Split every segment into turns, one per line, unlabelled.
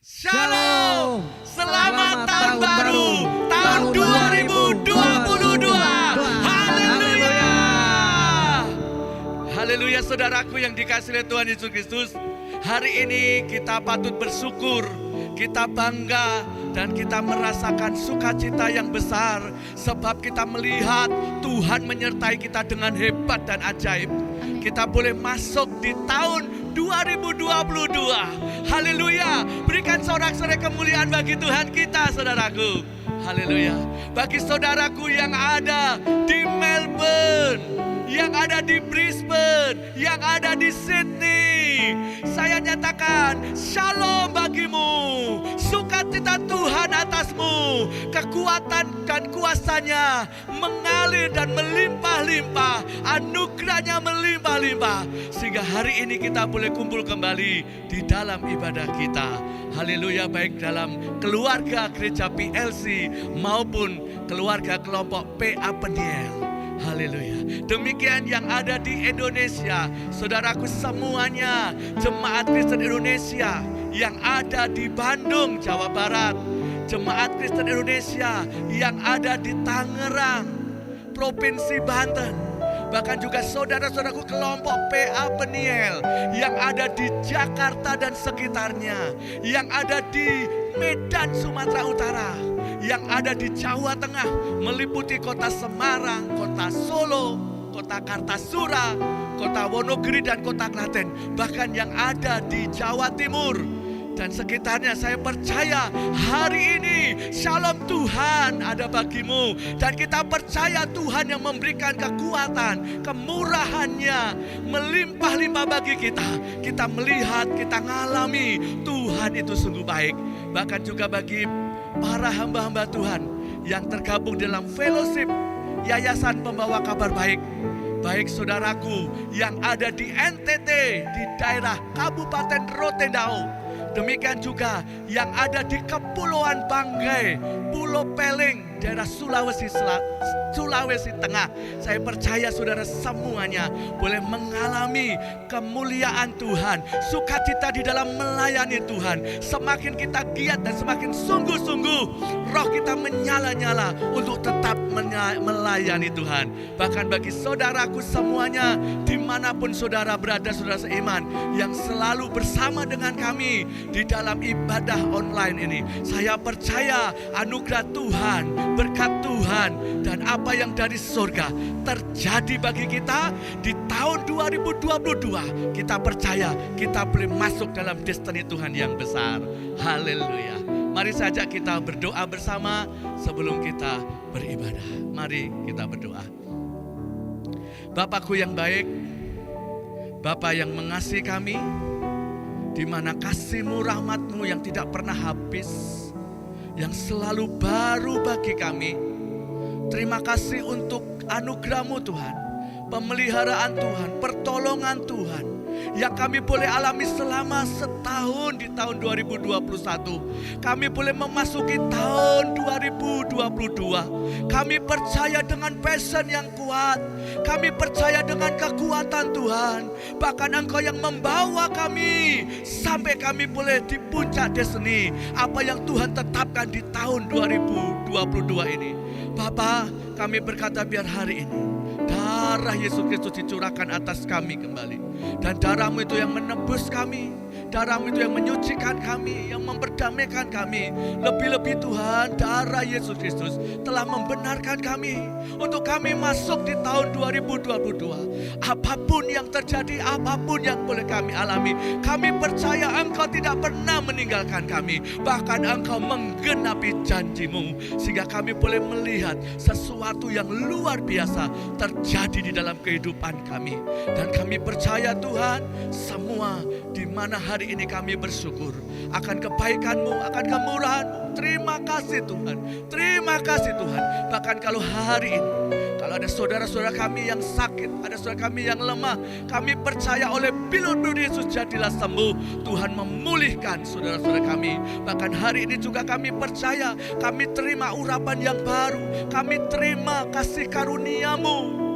Shalom, selamat tahun baru, tahun 2022. Haleluya. Haleluya saudaraku yang dikasihi oleh Tuhan Yesus Kristus. Hari ini kita patut bersyukur, kita bangga dan kita merasakan sukacita yang besar. Sebab kita melihat Tuhan menyertai kita dengan hebat dan ajaib. Kita boleh masuk di tahun 2022. Haleluya. Berikan sorak-sorai kemuliaan bagi Tuhan kita, saudaraku. Haleluya. Bagi saudaraku yang ada di Melbourne, yang ada di Brisbane, yang ada di Sydney, saya nyatakan shalom bagimu. Sukacita Tuhan atasmu. Kekuatan dan kuasanya mengalir dan melimpah-limpah. Anugerahnya melimpah-limpah. Sehingga hari ini kita boleh kumpul kembali di dalam ibadah kita. Haleluya, baik dalam keluarga gereja PLC maupun keluarga kelompok PA Peniel. Haleluya. Demikian yang ada di Indonesia, saudaraku semuanya, jemaat Kristen Indonesia yang ada di Bandung, Jawa Barat, jemaat Kristen Indonesia yang ada di Tangerang, Provinsi Banten, bahkan juga saudara-saudaraku kelompok PA Peniel yang ada di Jakarta dan sekitarnya, yang ada di Medan, Sumatera Utara, yang ada di Jawa Tengah, meliputi kota Semarang, kota Solo, kota Kartasura, kota Wonogiri dan kota Klaten, bahkan yang ada di Jawa Timur dan sekitarnya. Saya percaya hari ini shalom Tuhan ada bagimu, dan kita percaya Tuhan yang memberikan kekuatan, kemurahannya melimpah-limpah bagi kita. Kita melihat, kita ngalami Tuhan itu sungguh baik. Bahkan juga bagi para hamba-hamba Tuhan yang tergabung dalam fellowship Yayasan Pembawa Kabar Baik, baik saudaraku yang ada di NTT, di daerah Kabupaten Rotendao, demikian juga yang ada di Kepulauan Banggai, Pulau Peleng, daerah Sulawesi Tengah. Saya percaya saudara semuanya boleh mengalami kemuliaan Tuhan, sukacita di dalam melayani Tuhan. Semakin kita giat dan semakin sungguh-sungguh, roh kita menyala-nyala untuk tetap melayani Tuhan. Bahkan bagi saudaraku semuanya, dimanapun saudara berada, saudara seiman yang selalu bersama dengan kami di dalam ibadah online ini, saya percaya anugerah Tuhan, berkat Tuhan, dan apa yang dari surga terjadi bagi kita di tahun 2022. Kita percaya kita boleh masuk dalam destiny Tuhan yang besar. Haleluya. Mari saja kita berdoa bersama sebelum kita beribadah. Mari kita berdoa. Bapakku yang baik, Bapa yang mengasihi kami, di mana kasih-Mu, rahmat-Mu yang tidak pernah habis, yang selalu baru bagi kami. Terima kasih untuk anugerah-Mu Tuhan, pemeliharaan Tuhan, pertolongan Tuhan yang kami boleh alami selama setahun di tahun 2021. Kami boleh memasuki tahun 2022. Kami percaya dengan passion yang kuat. Kami percaya dengan kekuatan Tuhan. Bahkan Engkau yang membawa kami sampai kami boleh di puncak destiny apa yang Tuhan tetapkan di tahun 2022 ini. Bapa, kami berkata biar hari ini darah Yesus Kristus dicurahkan atas kami kembali. Dan darah-Mu itu yang menebus kami, darah-Mu itu yang menyucikan kami, yang memperdamaikan kami. Lebih-lebih Tuhan, darah Yesus Kristus telah membenarkan kami untuk kami masuk di tahun 2022. Apapun yang terjadi, apapun yang boleh kami alami, kami percaya Engkau tidak pernah meninggalkan kami. Bahkan Engkau menggenapi janji-Mu, sehingga kami boleh melihat sesuatu yang luar biasa terjadi di dalam kehidupan kami. Dan kami percaya Tuhan, semua di mana hari ini kami bersyukur akan kebaikan-Mu, akan kemurahan-Mu. Terima kasih Tuhan, terima kasih Tuhan. Bahkan kalau hari ini, kalau ada saudara-saudara kami yang sakit, ada saudara kami yang lemah, kami percaya oleh bilur-bilur Yesus jadilah sembuh. Tuhan memulihkan saudara-saudara kami. Bahkan hari ini juga kami percaya, kami terima urapan yang baru, kami terima kasih karunia-Mu,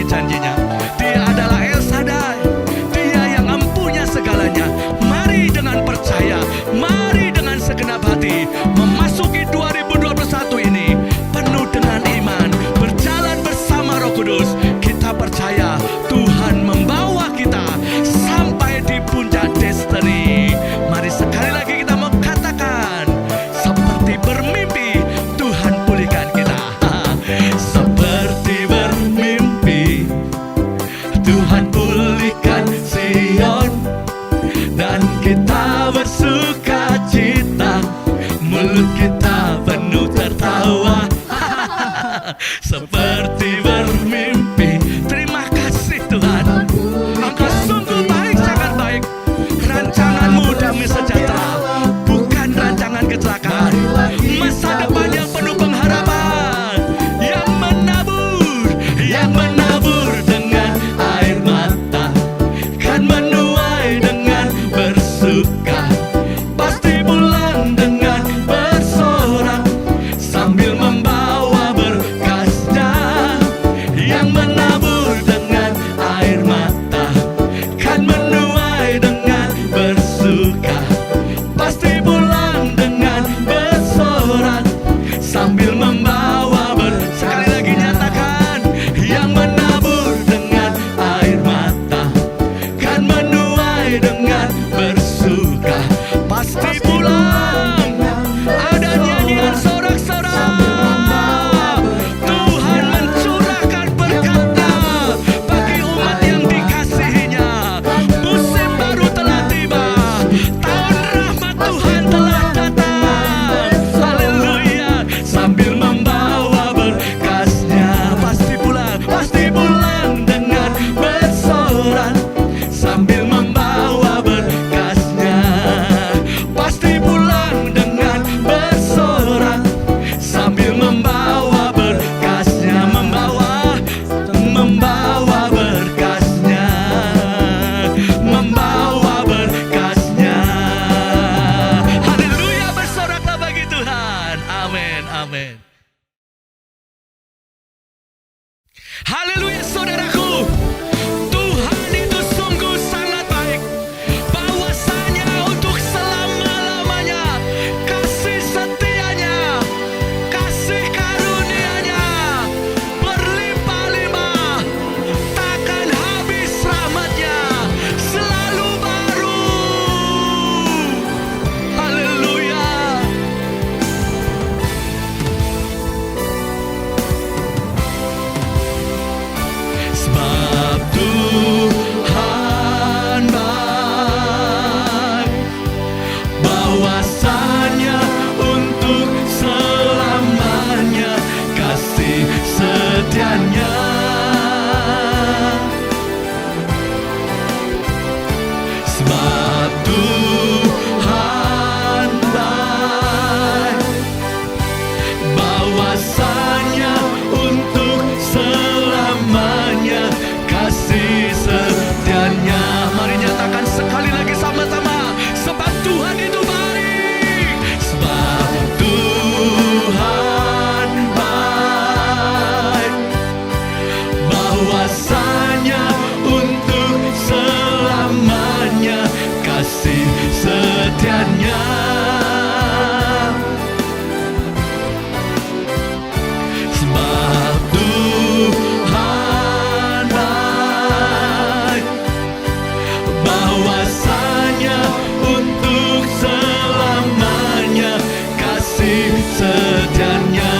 memenuhi janjinya. Dia adalah El Shaddai, Dia yang empunya segalanya. Mari dengan percaya, mari dengan segenap hati memasuki 2021 ini penuh dengan iman, berjalan bersama Roh Kudus. Kita percaya Tuhan membawa kita sampai di puncak destiny. Mari sekali lagi kita mau katakan, seperti bermimpi Tuhan pulihkan kita. Seperti bermimpi Tuhan pulihkan Sion, dan kita bersuka cita, mulut kita penuh tertawa. Seperti bermimpi. Terima kasih Tuhan, Engkau sungguh baik, sangat baik. Rancangan-Mu damai sejahtera, bukan rancangan kecelakaan. Masa depan yang penuh pengharapan, yang menabur dengan air mata, kan menuai dengan bersuka, pasti pulang dengan bersorak sambil membawa berkasnya. Yang menabur dengan air mata kan menuai dengan bersuka, pasti pulang dengan bersorak sambil membawa sekali lagi nyatakan, yang menabur dengan air mata kan menuai dengan bersuka, pasti pulang. Ada nyanyian sorak-sorak. Tuhan mencurahkan berkat-Nya bagi umat yang dikasihinya. Musim baru telah tiba, tahun rahmat Tuhan telah datang. Haleluya. Sambil membawa berkasnya, pasti pulang dengan bersorak sambil membawa berkasnya, pasti pulang dengan bersorak sambil membawa berkasnya, membawa berkasnya, membawa berkasnya. Haleluya, bersoraklah bagi Tuhan. Amin, amin. Haleluya saudaraku, Tuhan itu sungguh sangat baik. Bahwasanya untuk selama-lamanya kasih setianya, kasih karunia-Nya berlimpah-limpah, takkan habis rahmat-Nya, selalu baru. Haleluya. Sebab Tuhan baik, bahwasanya untuk selamanya kasih setianya. Sebab Tuhan baik, bahwasanya untuk selamanya kasih setianya. Mari nyatakan sekali lagi sama-sama, sebab Tuhan itu baik. Sebab Tuhan baik, bahwasanya untuk selamanya kasih setianya. Sebab Tuhan baik, bahwasanya untuk selamanya kasih setianya.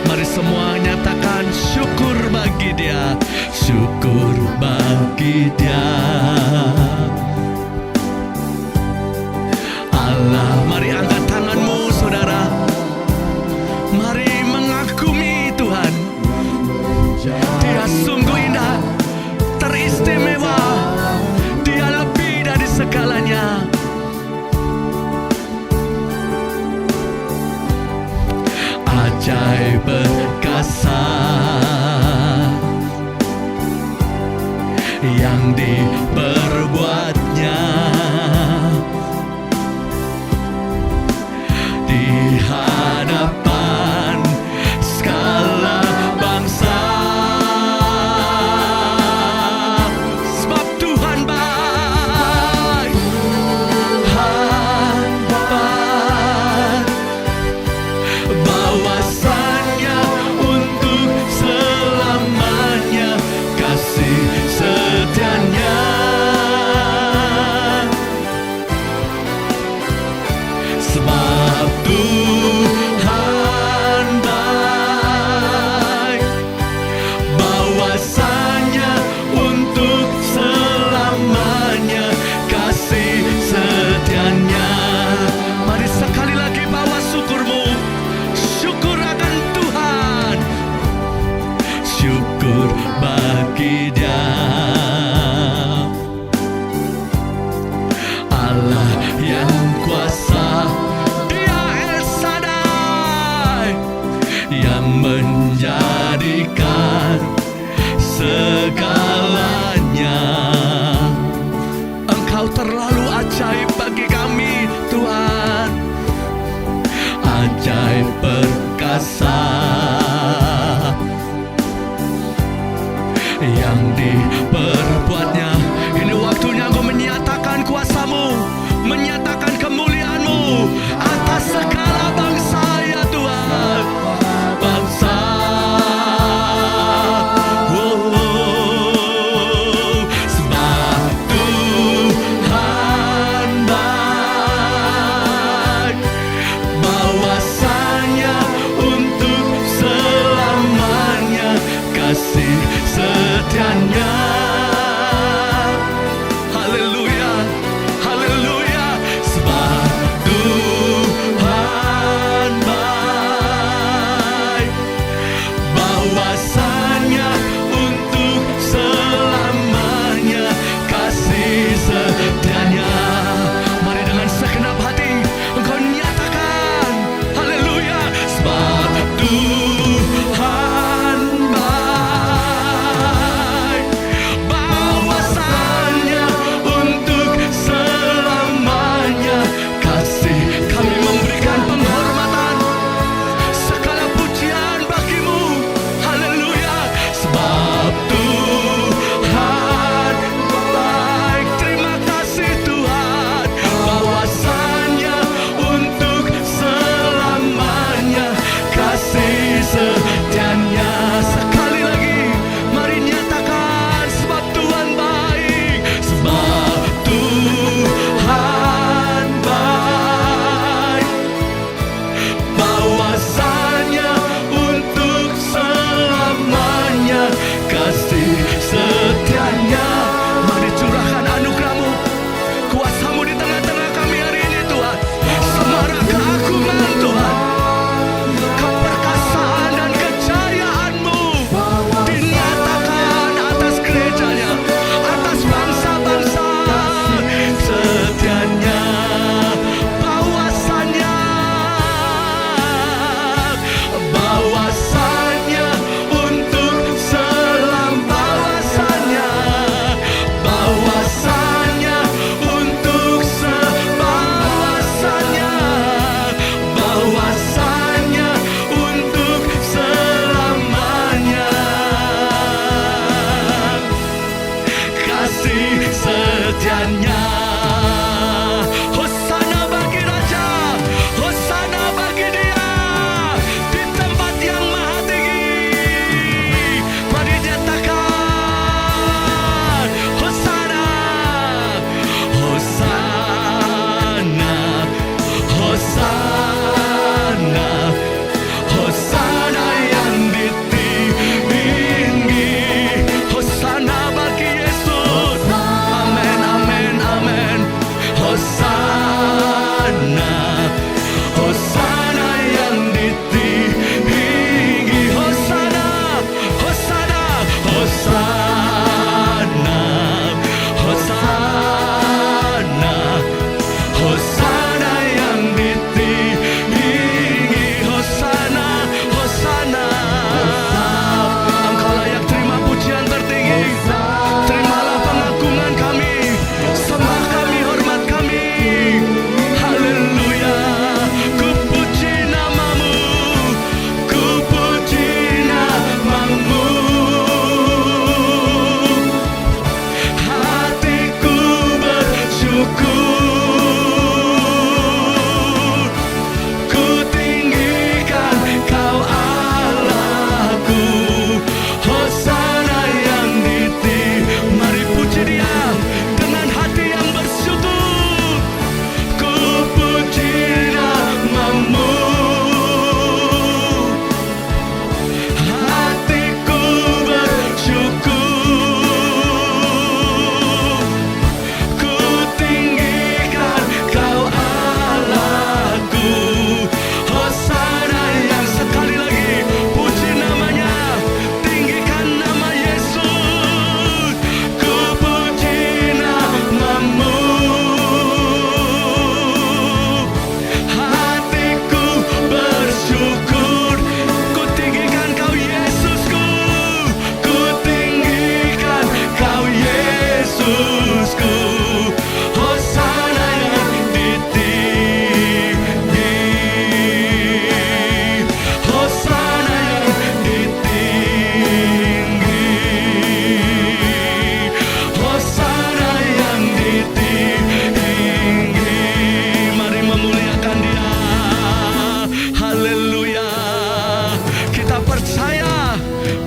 Mari semua nyatakan jadikan segalanya. Engkau terlalu ajaib bagi kami, Tuhan. Ajaib perkasa yang diperbuatnya. Ini waktunya Engkau menyatakan kuasa-Mu, menyatakan kemuliaan-Mu atas segala bangsa ya Tuhan. Bangsa, sebab Tuhan baik, bahwasanya untuk selamanya kasih setianya.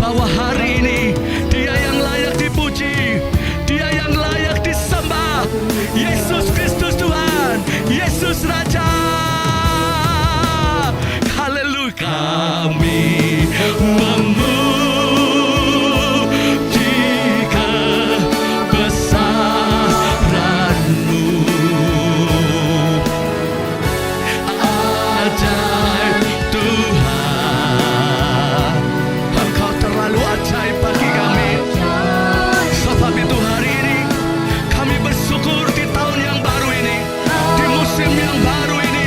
bahwa hari ini Dia yang layak dipuji, Dia yang layak disembah. Yesus Kristus Tuhan, Yesus Raja. Haleluya. Kami memuji kebesaran-Mu. Ajaib Tuhan, Engkau terlalu ajaib bagi kami. Sebab itu hari ini kami bersyukur di tahun yang baru ini, di musim yang baru ini.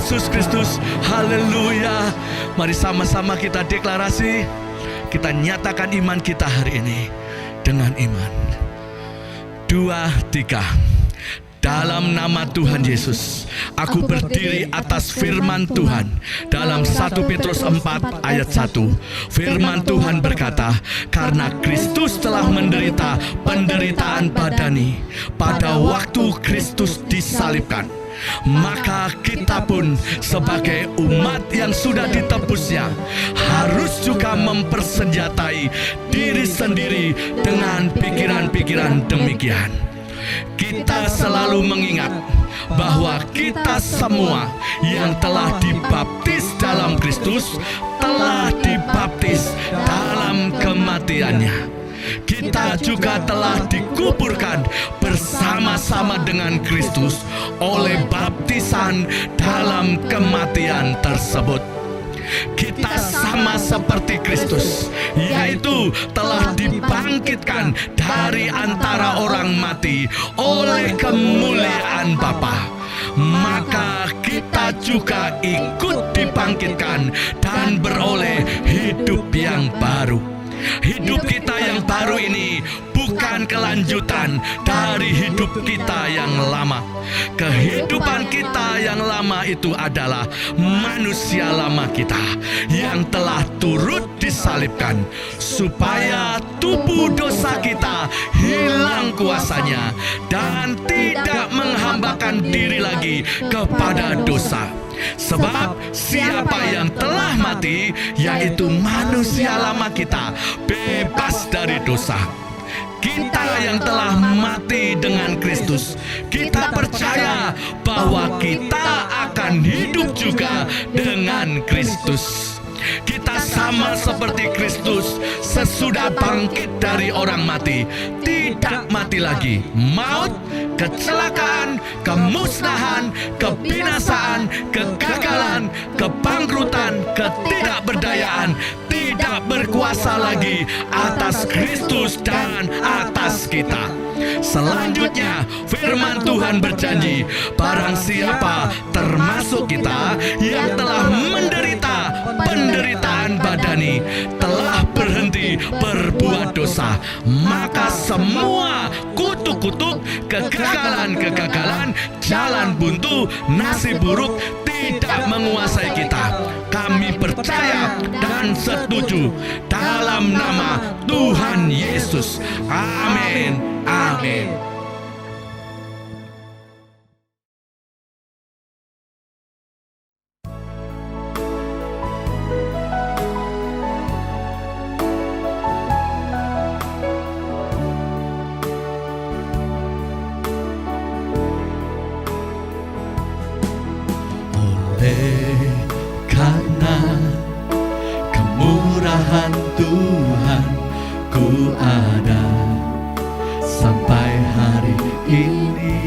Yesus Kristus. Haleluya. Mari sama-sama kita deklarasi, kita nyatakan iman kita hari ini dengan iman. 2, 3. Dalam nama Tuhan Yesus, aku berdiri atas firman Tuhan. Dalam 1 Petrus 4 ayat 1, firman Tuhan berkata, karena Kristus telah menderita penderitaan badani pada waktu Kristus disalibkan, maka kita pun sebagai umat yang sudah ditebusnya harus juga mempersenjatai diri sendiri dengan pikiran-pikiran demikian. Kita selalu mengingat bahwa kita semua yang telah dibaptis dalam Kristus telah dibaptis dalam kematiannya. Kita juga telah dikuburkan bersama-sama dengan Kristus oleh baptisan dalam kematian tersebut. Kita sama seperti Kristus, yaitu telah dibangkitkan dari antara orang mati oleh kemuliaan Bapa. Maka kita juga ikut dibangkitkan dan beroleh hidup yang baru. Hidup kita yang baru ini bukan kelanjutan dari hidup kita yang lama. Kehidupan kita yang lama itu adalah manusia lama kita yang telah turut disalibkan, supaya tubuh dosa kita hilang kuasanya dan tidak menghambakan diri lagi kepada dosa. Sebab siapa yang telah mati, yaitu manusia lama kita, bebas dari dosa. Kita yang telah mati dengan Kristus, kita percaya bahwa kita akan hidup juga dengan Kristus. Kita sama seperti Kristus, sesudah bangkit dari orang mati, tidak mati lagi. Maut, kecelakaan, kemusnahan, kebinasaan, kegagalan, kebangkrutan, ketidakberdayaan tidak berkuasa lagi atas Kristus dan atas kita. Selanjutnya, firman Tuhan berjanji, barang siapa termasuk kita yang telah menderita penderitaan badani, telah berhenti berbuat dosa, maka semua kutuk-kutuk, kegagalan-kegagalan, jalan buntu, nasib buruk tidak menguasai kita. Kami percaya dan setuju dalam nama Tuhan Yesus. Amin. Amin.
Oleh karena kemurahan Tuhan, ku ada sampai hari ini.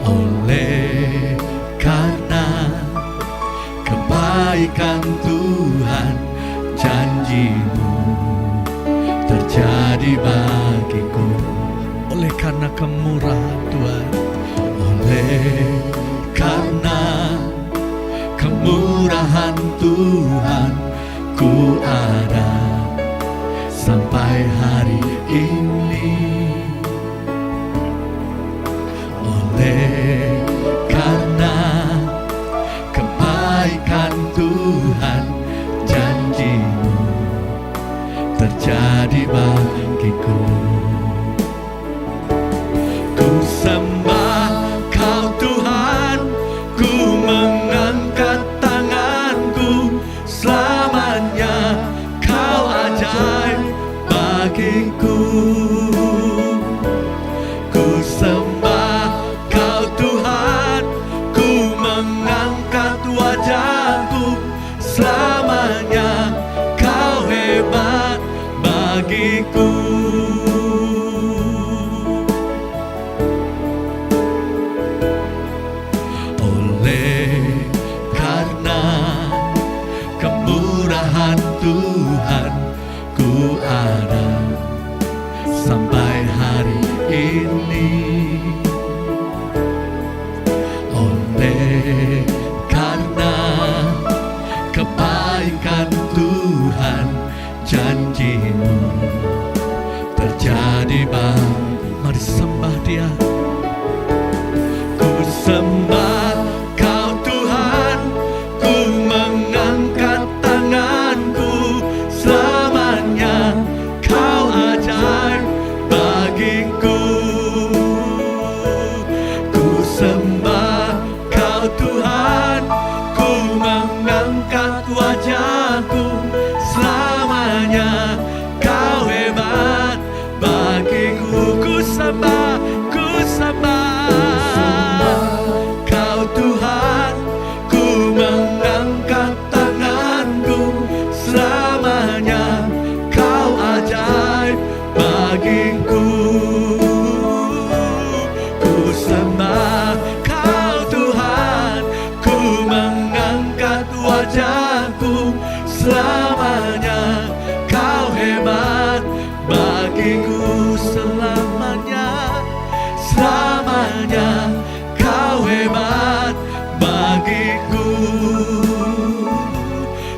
Oleh karena kebaikan Tuhan, janji-Mu terjadi bagiku.
Oleh karena kemurahan Tuhan,
oleh karena kemurahan Tuhan, ku ada sampai hari ini. Oleh karena kebaikan Tuhan, janji-Mu terjadi bagiku. Ku sembah Kau Tuhan, ku mengangkat tanganku, selamanya Kau ajaib bagiku. Ku sembah Kau Tuhan, ku mengangkat wajahku, selamanya Kau hebat bagiku. Oleh karena kemurahan Tuhan, ku ada sampai hari ini. janjimu terjadi bagi.
Mari sembah Dia.
Ku sembah Kau Tuhan, ku mengangkat tanganku, selamanya Kau ajaib bagiku. Ku sembah Kau Tuhan, ku mengangkat wajahku, selamanya Kau hebat bagiku. Ku sembah Kau Tuhan, ku mengangkat tanganku, selamanya Kau ajaib bagiku. Ku sembah Kau Tuhan, ku mengangkat wajahku, selamanya Kau hebat bagiku. Selamanya Kau hebat bagiku.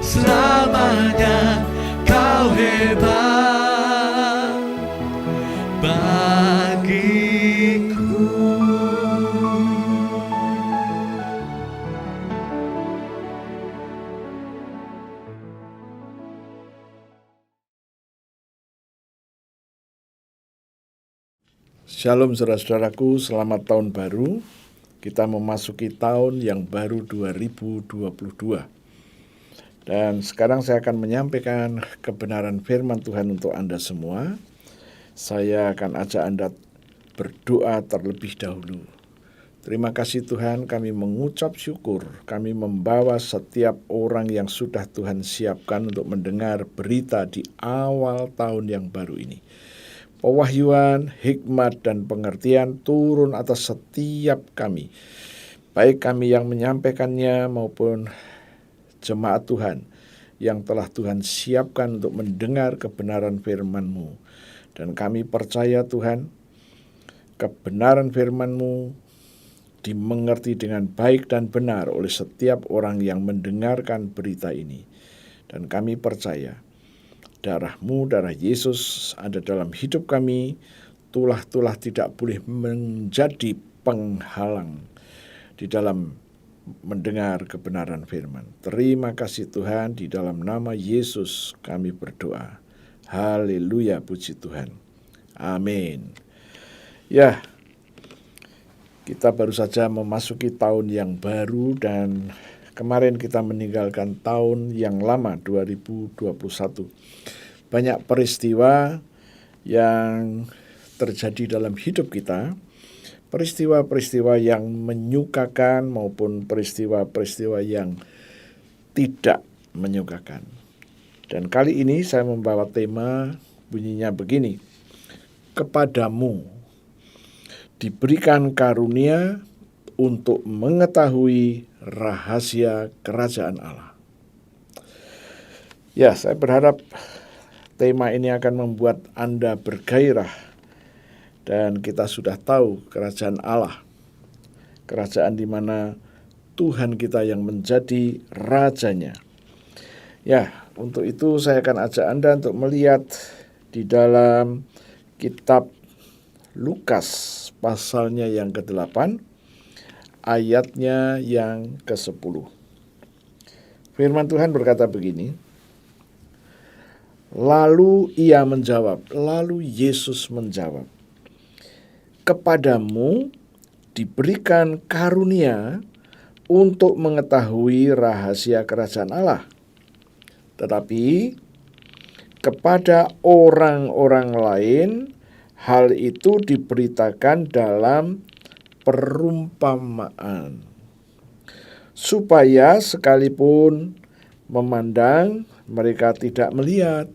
Selamanya Kau hebat bagiku.
Shalom saudara-saudaraku, selamat tahun baru. Kita memasuki tahun yang baru 2022. Dan sekarang saya akan menyampaikan kebenaran firman Tuhan untuk Anda semua. Saya akan ajak Anda berdoa terlebih dahulu. Terima kasih Tuhan, kami mengucap syukur. Kami membawa setiap orang yang sudah Tuhan siapkan untuk mendengar berita di awal tahun yang baru ini. Pewahyuan, hikmat, dan pengertian turun atas setiap kami, baik kami yang menyampaikannya maupun jemaat Tuhan yang telah Tuhan siapkan untuk mendengar kebenaran firman-Mu. Dan kami percaya Tuhan, kebenaran firman-Mu dimengerti dengan baik dan benar oleh setiap orang yang mendengarkan berita ini. Dan kami percaya darah-Mu, darah Yesus ada dalam hidup kami. Tulah-tulah tidak boleh menjadi penghalang di dalam mendengar kebenaran firman. Terima kasih Tuhan, di dalam nama Yesus kami berdoa. Haleluya, puji Tuhan. Amin. Ya, kita baru saja memasuki tahun yang baru dan kemarin kita meninggalkan tahun yang lama 2021. Banyak peristiwa yang terjadi dalam hidup kita, peristiwa-peristiwa yang menyukakan maupun peristiwa-peristiwa yang tidak menyukakan. Dan kali ini saya membawa tema bunyinya begini: kepadamu diberikan karunia untuk mengetahui rahasia kerajaan Allah. Ya, saya berharap tema ini akan membuat Anda bergairah. Dan kita sudah tahu kerajaan Allah, kerajaan di mana Tuhan kita yang menjadi rajanya. Ya, untuk itu saya akan ajak Anda untuk melihat di dalam kitab Lukas pasalnya yang ke-8, ayatnya yang ke-10. Firman Tuhan berkata begini, lalu Yesus menjawab, kepadamu diberikan karunia untuk mengetahui rahasia kerajaan Allah. Tetapi kepada orang-orang lain hal itu diberitakan dalam perumpamaan, supaya sekalipun memandang mereka tidak melihat,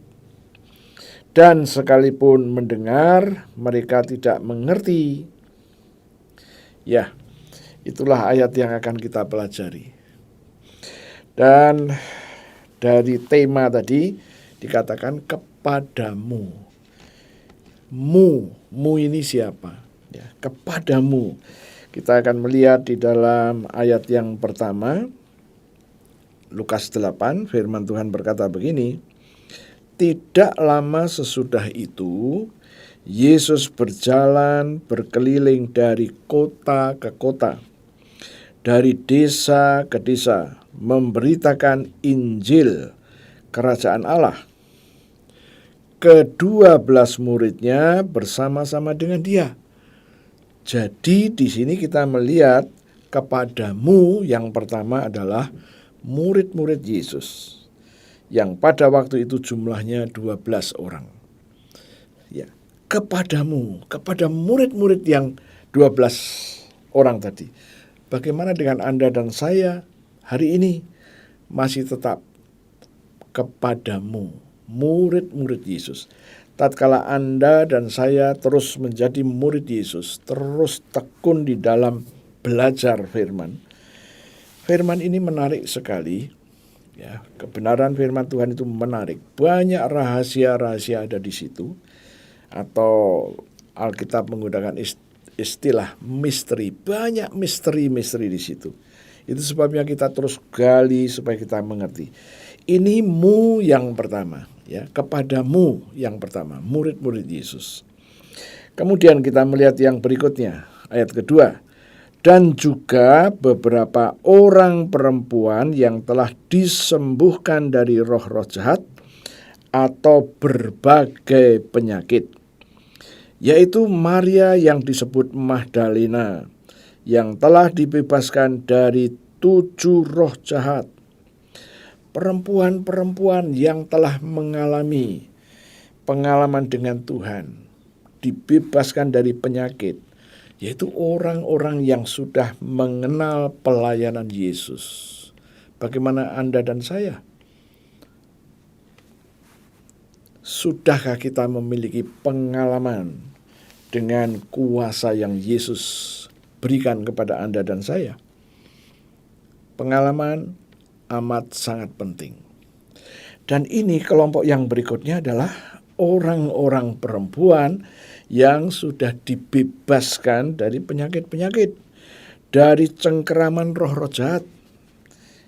dan sekalipun mendengar mereka tidak mengerti. Ya, itulah ayat yang akan kita pelajari. Dan dari tema tadi dikatakan kepadamu. Mu ini siapa? Ya, kepadamu. Kita akan melihat di dalam ayat yang pertama, Lukas 8, firman Tuhan berkata begini, Tidak lama sesudah itu, Yesus berjalan berkeliling dari kota ke kota, dari desa ke desa, memberitakan Injil Kerajaan Allah. Ke-12 muridnya bersama-sama dengan dia. Jadi di sini kita melihat kepadamu yang pertama adalah murid-murid Yesus, yang pada waktu itu jumlahnya 12 orang. Ya, kepadamu, kepada murid-murid yang 12 orang tadi. Bagaimana dengan Anda dan saya hari ini? Masih tetap kepadamu, murid-murid Yesus. Tatkala Anda dan saya terus menjadi murid Yesus, terus tekun di dalam belajar firman. Firman ini menarik sekali. Ya, kebenaran firman Tuhan itu menarik. Banyak rahasia-rahasia ada di situ. Atau Alkitab menggunakan istilah misteri. Banyak misteri-misteri di situ. Itu sebabnya kita terus gali supaya kita mengerti. Ini mu yang pertama, ya, kepadamu yang pertama, murid-murid Yesus. Kemudian kita melihat yang berikutnya, ayat kedua. Dan juga beberapa orang perempuan yang telah disembuhkan dari roh-roh jahat atau berbagai penyakit, yaitu Maria yang disebut Magdalena, yang telah dibebaskan dari 7 roh jahat. Perempuan-perempuan yang telah mengalami pengalaman dengan Tuhan, dibebaskan dari penyakit, yaitu orang-orang yang sudah mengenal pelayanan Yesus. Bagaimana Anda dan saya? Sudahkah kita memiliki pengalaman dengan kuasa yang Yesus berikan kepada Anda dan saya? Pengalaman amat sangat penting. Dan ini kelompok yang berikutnya adalah orang-orang perempuan yang sudah dibebaskan dari penyakit-penyakit, dari cengkeraman roh-roh jahat.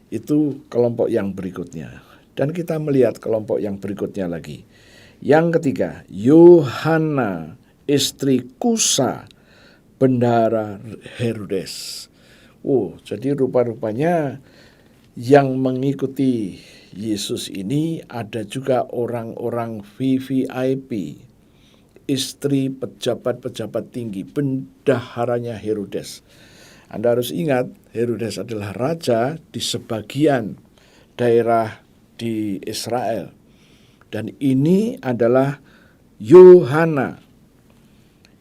Itu kelompok yang berikutnya. Dan kita melihat kelompok yang berikutnya lagi. Yang ketiga, Yohana, istri Kusa, bendahara Herodes. Jadi rupa-rupanya yang mengikuti Yesus ini ada juga orang-orang VVIP, istri pejabat-pejabat tinggi, bendaharanya Herodes. Anda harus ingat, Herodes adalah raja di sebagian daerah di Israel. Dan ini adalah Yohana,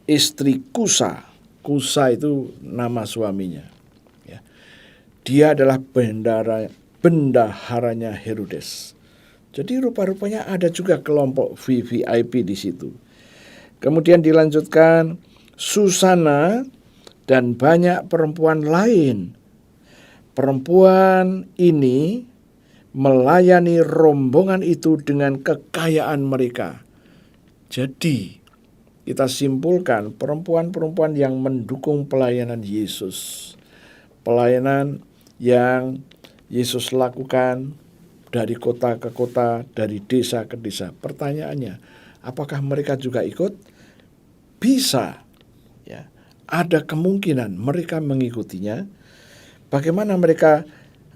istri Kusa. Kusa itu nama suaminya. Ya. Dia adalah bendaharanya Herodes. Jadi rupa-rupanya ada juga kelompok VVIP di situ. Kemudian dilanjutkan Susana dan banyak perempuan lain. Perempuan ini melayani rombongan itu dengan kekayaan mereka. Jadi kita simpulkan perempuan-perempuan yang mendukung pelayanan Yesus. Pelayanan yang Yesus lakukan dari kota ke kota, dari desa ke desa. Pertanyaannya, apakah mereka juga ikut? Bisa. Ya. Ada kemungkinan mereka mengikutinya. Bagaimana mereka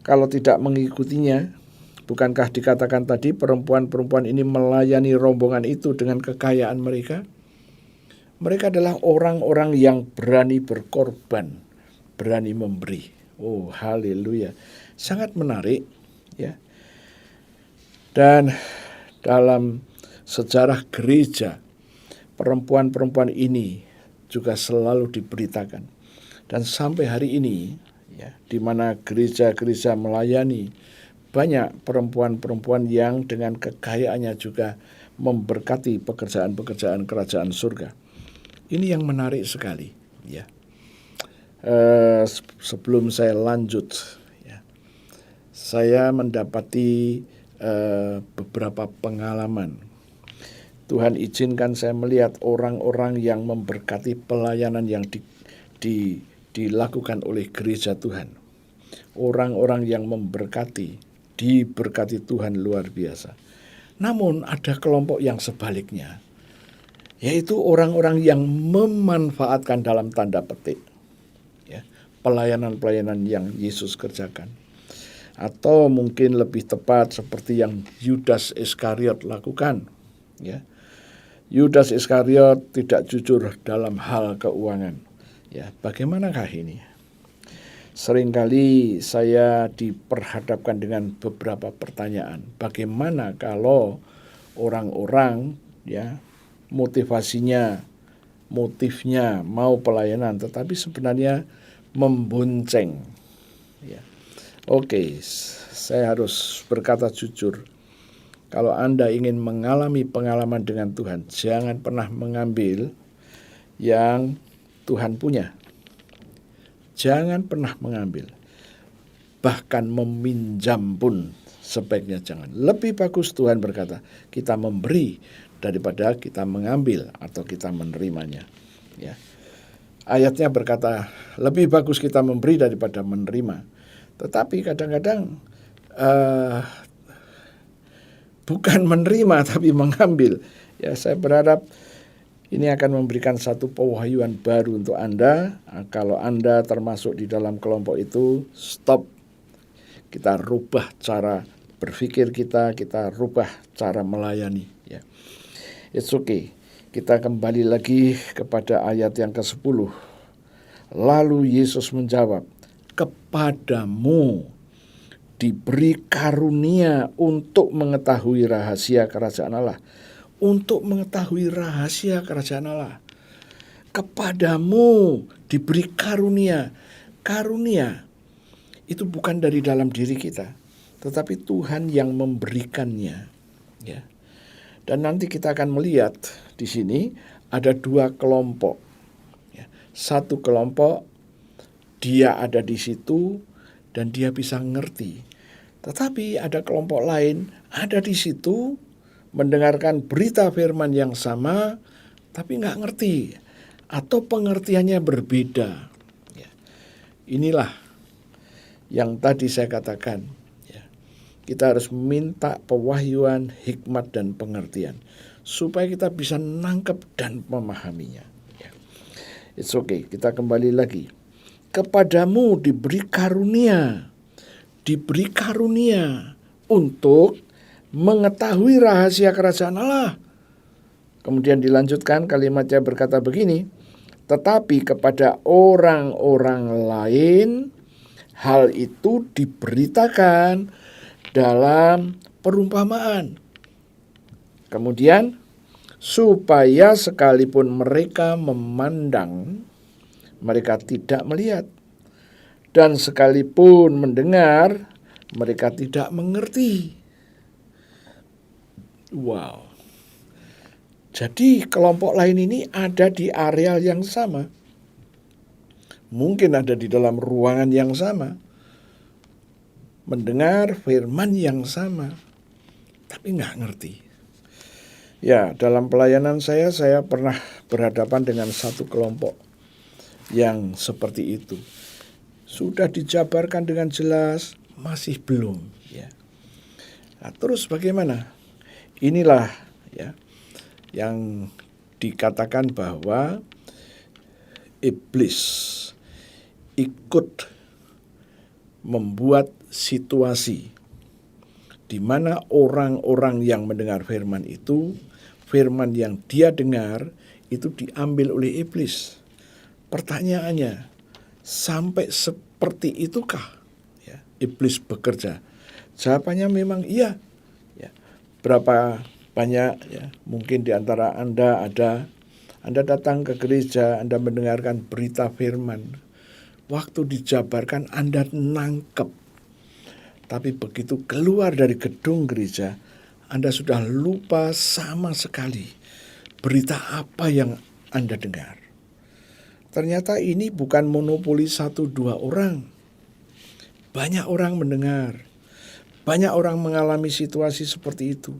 kalau tidak mengikutinya? Bukankah dikatakan tadi perempuan-perempuan ini melayani rombongan itu dengan kekayaan mereka? Mereka adalah orang-orang yang berani berkorban, berani memberi. Oh, haleluya. Sangat menarik, ya. Dan dalam sejarah gereja, perempuan-perempuan ini juga selalu diberitakan. Dan sampai hari ini, ya, di mana gereja-gereja melayani, banyak perempuan-perempuan yang dengan kekayaannya juga memberkati pekerjaan-pekerjaan kerajaan surga. Ini yang menarik sekali, ya. Sebelum saya lanjut, ya, saya mendapati beberapa pengalaman. Tuhan izinkan saya melihat orang-orang yang memberkati pelayanan yang dilakukan oleh gereja Tuhan. Orang-orang yang diberkati Tuhan luar biasa. Namun ada kelompok yang sebaliknya, yaitu orang-orang yang memanfaatkan dalam tanda petik ya, pelayanan-pelayanan yang Yesus kerjakan. Atau mungkin lebih tepat seperti yang Yudas Iskariot lakukan. Ya. Yudas Iskariot tidak jujur dalam hal keuangan. Ya, bagaimanakah ini? Seringkali saya diperhadapkan dengan beberapa pertanyaan. Bagaimana kalau orang-orang ya motifnya mau pelayanan, tetapi sebenarnya membonceng. Ya. Oke, saya harus berkata jujur. Kalau Anda ingin mengalami pengalaman dengan Tuhan, jangan pernah mengambil yang Tuhan punya. Jangan pernah mengambil. Bahkan meminjam pun sebaiknya jangan. Lebih bagus Tuhan berkata, kita memberi daripada kita mengambil atau kita menerimanya. Ya. Ayatnya berkata, lebih bagus kita memberi daripada menerima. Tetapi kadang-kadang bukan menerima tapi mengambil. Ya, saya berharap ini akan memberikan satu pewahyuan baru untuk Anda. Kalau Anda termasuk di dalam kelompok itu, stop. Kita rubah cara berpikir kita rubah cara melayani. Ya. It's okay. Kita kembali lagi kepada ayat yang ke-10. Lalu Yesus menjawab, kepadamu diberi karunia untuk mengetahui rahasia kerajaan Allah. Untuk mengetahui rahasia kerajaan Allah. Kepadamu diberi karunia. Karunia itu bukan dari dalam diri kita, tetapi Tuhan yang memberikannya. Ya. Dan nanti kita akan melihat di sini ada dua kelompok. Ya. Satu kelompok dia ada di situ dan dia bisa ngerti. Tetapi ada kelompok lain ada di situ mendengarkan berita firman yang sama tapi nggak ngerti atau pengertiannya berbeda. Ya. Inilah yang tadi saya katakan. Ya. Kita harus minta pewahyuan, hikmat dan pengertian supaya kita bisa nangkep dan memahaminya. Ya. It's okay, kita kembali lagi. Kepadamu diberi karunia untuk mengetahui rahasia kerajaan Allah. Kemudian dilanjutkan kalimatnya berkata begini, tetapi kepada orang-orang lain hal itu diberitakan dalam perumpamaan. Kemudian supaya sekalipun mereka memandang, mereka tidak melihat. Dan sekalipun mendengar, mereka tidak mengerti. Wow. Jadi kelompok lain ini ada di area yang sama. Mungkin ada di dalam ruangan yang sama. Mendengar firman yang sama. Tapi nggak ngerti. Ya, dalam pelayanan saya pernah berhadapan dengan satu kelompok yang seperti itu. Sudah dijabarkan dengan jelas, masih belum. Ya. Nah, terus bagaimana? Inilah ya yang dikatakan bahwa iblis ikut membuat situasi di mana orang-orang yang mendengar firman itu, firman yang dia dengar itu diambil oleh iblis. Pertanyaannya, sampai seperti itukah ya, iblis bekerja? Jawabannya memang iya. Ya. Berapa banyak ya, mungkin di antara Anda datang ke gereja, Anda mendengarkan berita firman. Waktu dijabarkan Anda nangkep. Tapi begitu keluar dari gedung gereja, Anda sudah lupa sama sekali berita apa yang Anda dengar. Ternyata ini bukan monopoli 1-2 orang. Banyak orang mendengar. Banyak orang mengalami situasi seperti itu.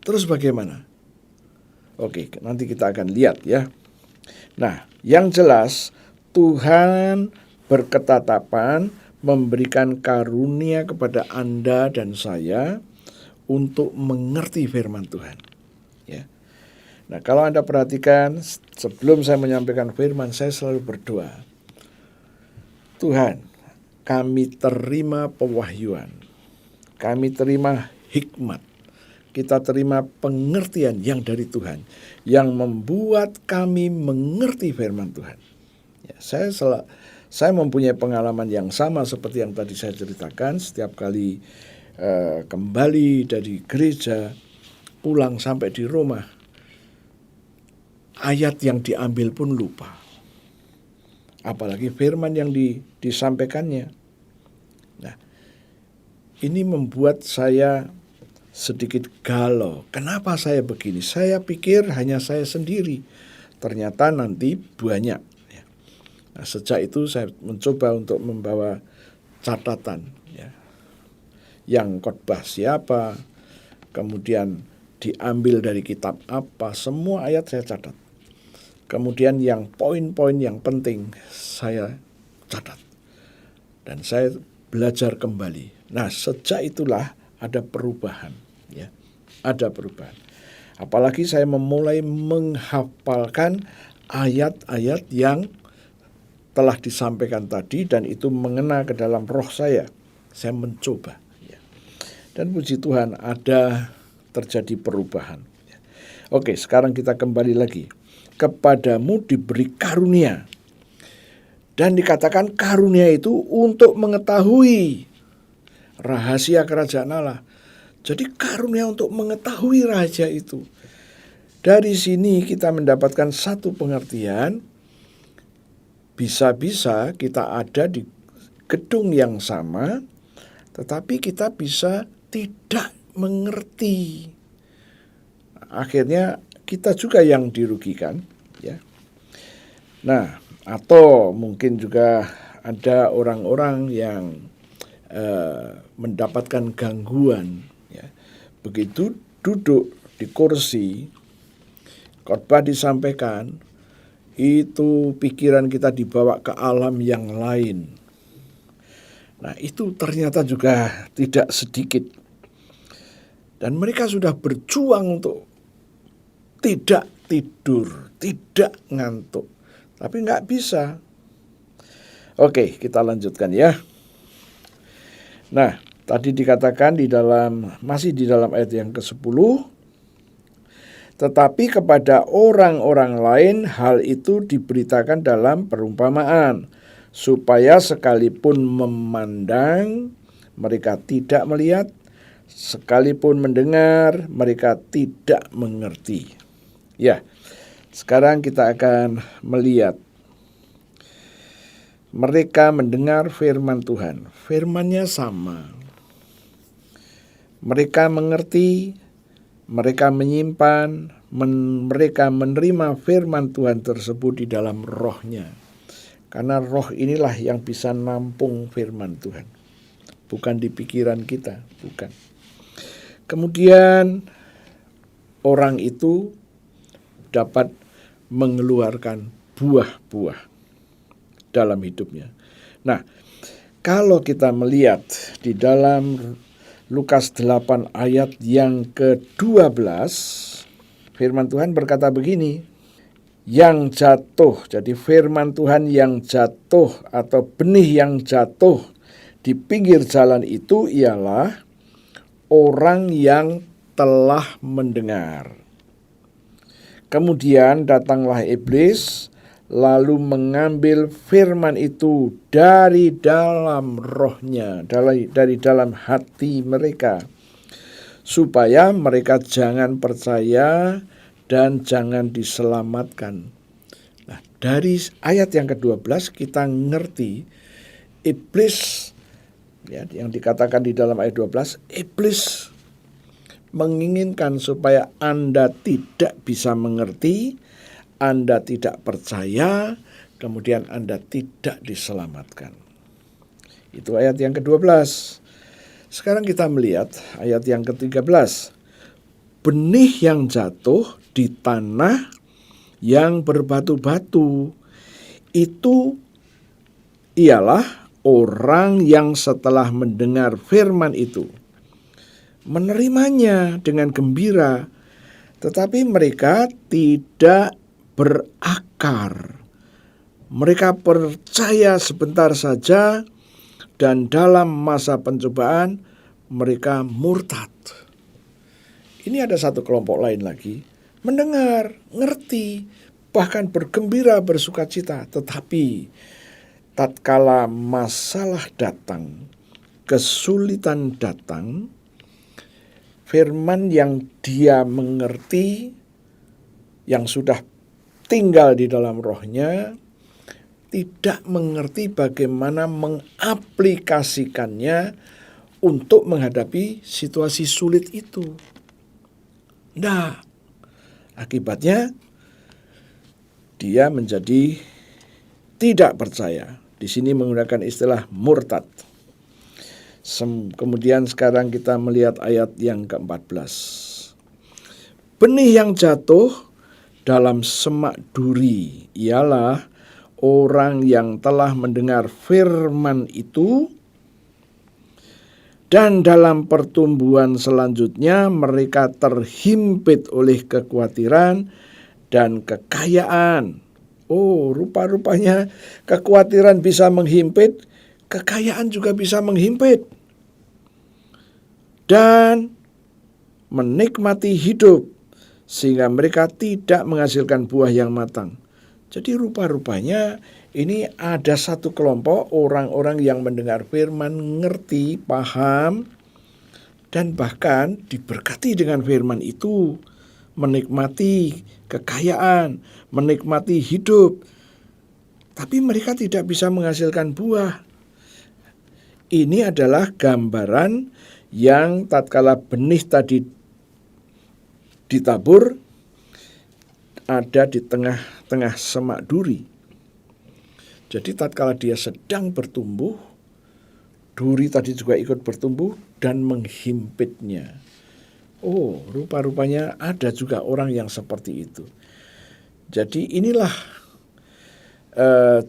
Terus bagaimana? Oke, nanti kita akan lihat ya. Nah, yang jelas Tuhan berketetapan memberikan karunia kepada Anda dan saya untuk mengerti firman Tuhan. Ya. Nah, kalau Anda perhatikan, sebelum saya menyampaikan firman, saya selalu berdoa, Tuhan, kami terima pewahyuan, kami terima hikmat, kita terima pengertian yang dari Tuhan, yang membuat kami mengerti firman Tuhan. Ya, saya mempunyai pengalaman yang sama seperti yang tadi saya ceritakan. Setiap kali kembali dari gereja, pulang sampai di rumah, ayat yang diambil pun lupa. Apalagi firman yang disampaikannya. Nah, ini membuat saya sedikit galau. Kenapa saya begini? Saya pikir hanya saya sendiri. Ternyata nanti banyak. Nah, sejak itu saya mencoba untuk membawa catatan. Ya. Yang khotbah siapa, kemudian diambil dari kitab apa, semua ayat saya catat. Kemudian yang poin-poin yang penting saya catat. Dan saya belajar kembali. Nah, sejak itulah ada perubahan. Ya, ada perubahan. Apalagi saya memulai menghafalkan ayat-ayat yang telah disampaikan tadi dan itu mengena ke dalam roh saya. Saya mencoba. Ya. Dan puji Tuhan ada terjadi perubahan. Ya. Oke, sekarang kita kembali lagi. Kepadamu diberi karunia. Dan dikatakan karunia itu untuk mengetahui rahasia kerajaan Allah. Jadi karunia untuk mengetahui rahasia itu. Dari sini kita mendapatkan satu pengertian. Bisa-bisa kita ada di gedung yang sama, tetapi kita bisa tidak mengerti. Akhirnya kita juga yang dirugikan. Ya. Nah, atau mungkin juga ada orang-orang yang mendapatkan gangguan. Ya. Begitu duduk di kursi, khotbah disampaikan, itu pikiran kita dibawa ke alam yang lain. Nah, itu ternyata juga tidak sedikit. Dan mereka sudah berjuang untuk tidak tidur, tidak ngantuk. Tapi nggak bisa. Oke, kita lanjutkan ya. Nah, tadi dikatakan masih di dalam ayat yang ke-10. Tetapi kepada orang-orang lain hal itu diberitakan dalam perumpamaan, supaya sekalipun memandang, mereka tidak melihat, sekalipun mendengar, mereka tidak mengerti. Ya, sekarang kita akan melihat. Mereka mendengar firman Tuhan. Firman-Nya sama. Mereka mengerti, mereka menyimpan, mereka menerima firman Tuhan tersebut di dalam rohnya. Karena roh inilah yang bisa nampung firman Tuhan. Bukan di pikiran kita, bukan. Kemudian orang itu dapat mengeluarkan buah-buah dalam hidupnya. Nah, kalau kita melihat di dalam Lukas 8 ayat yang ke-12, firman Tuhan berkata begini, yang jatuh, jadi firman Tuhan yang jatuh atau benih yang jatuh di pinggir jalan itu ialah orang yang telah mendengar. Kemudian datanglah iblis, lalu mengambil firman itu dari dalam rohnya, dari dalam hati mereka, supaya mereka jangan percaya dan jangan diselamatkan. Nah, dari ayat yang ke-12 kita ngerti iblis, ya, yang dikatakan di dalam ayat 12, iblis menginginkan supaya Anda tidak bisa mengerti, Anda tidak percaya, kemudian Anda tidak diselamatkan. Itu ayat yang ke-12. Sekarang kita melihat ayat yang ke-13. Benih yang jatuh di tanah yang berbatu-batu itu ialah orang yang setelah mendengar firman itu menerimanya dengan gembira, tetapi mereka tidak berakar. Mereka percaya sebentar saja, dan dalam masa pencobaan mereka murtad. Ini ada satu kelompok lain lagi, mendengar, ngerti, bahkan bergembira, bersukacita, tetapi tatkala masalah datang, kesulitan datang, firman yang dia mengerti, yang sudah tinggal di dalam rohnya, tidak mengerti bagaimana mengaplikasikannya untuk menghadapi situasi sulit itu. Nah, akibatnya dia menjadi tidak percaya. Di sini menggunakan istilah murtad. Kemudian sekarang kita melihat ayat yang ke-14. Benih yang jatuh dalam semak duri ialah orang yang telah mendengar firman itu, dan dalam pertumbuhan selanjutnya mereka terhimpit oleh kekhawatiran dan kekayaan. Oh, rupa-rupanya kekhawatiran bisa menghimpit, kekayaan juga bisa menghimpit. Dan menikmati hidup sehingga mereka tidak menghasilkan buah yang matang. Jadi rupa-rupanya ini ada satu kelompok orang-orang yang mendengar firman, ngerti, paham, dan bahkan diberkati dengan firman itu, menikmati kekayaan, menikmati hidup, tapi mereka tidak bisa menghasilkan buah. Ini adalah gambaran yang tatkala benih tadi ditabur, ada di tengah-tengah semak duri. Jadi tatkala dia sedang bertumbuh, duri tadi juga ikut bertumbuh dan menghimpitnya. Oh, rupa-rupanya ada juga orang yang seperti itu. Jadi inilah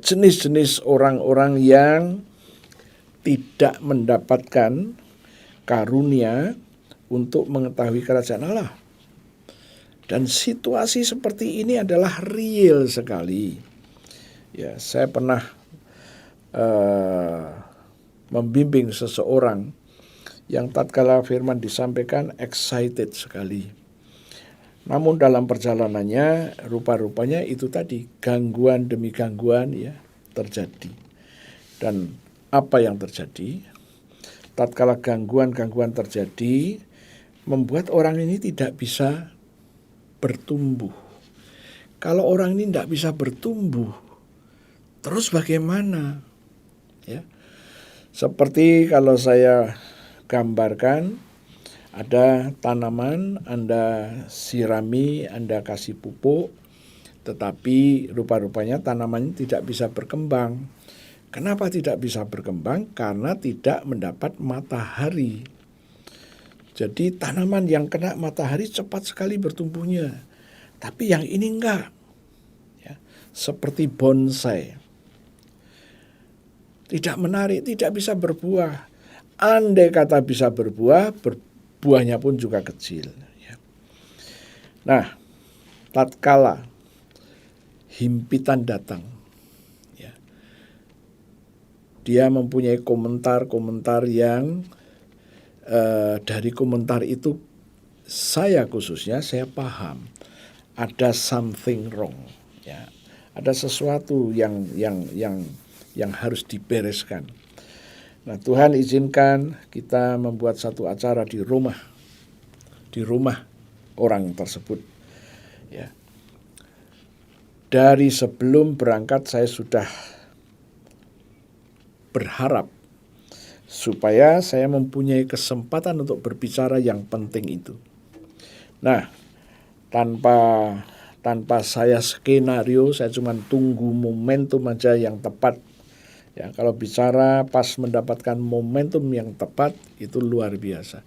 jenis-jenis orang-orang yang tidak mendapatkan karunia untuk mengetahui kerajaan Allah. Dan situasi seperti ini adalah real sekali. Ya, saya pernah membimbing seseorang yang tatkala firman disampaikan excited sekali. Namun dalam perjalanannya rupa-rupanya itu tadi gangguan demi gangguan ya terjadi. Dan apa yang terjadi? Tatkala gangguan-gangguan terjadi membuat orang ini tidak bisa bertumbuh. Kalau orang ini tidak bisa bertumbuh, terus bagaimana? Ya, seperti kalau saya gambarkan, ada tanaman, Anda sirami, Anda kasih pupuk, tetapi rupa-rupanya tanaman tidak bisa berkembang. Kenapa tidak bisa berkembang? Karena tidak mendapat matahari. Jadi tanaman yang kena matahari cepat sekali bertumbuhnya. Tapi yang ini enggak. Ya, seperti bonsai. Tidak menarik, tidak bisa berbuah. Andai kata bisa berbuah, buahnya pun juga kecil. Ya. Nah, tatkala himpitan datang, ya, dia mempunyai komentar-komentar yang dari komentar itu saya khususnya saya paham ada something wrong, ya, ada sesuatu yang harus dibereskan. Nah, Tuhan izinkan kita membuat satu acara di rumah orang tersebut. Ya. Dari sebelum berangkat saya sudah berharap supaya saya mempunyai kesempatan untuk berbicara yang penting itu. Nah, tanpa saya skenario, saya cuma tunggu momentum aja yang tepat. Ya, kalau bicara pas mendapatkan momentum yang tepat itu luar biasa.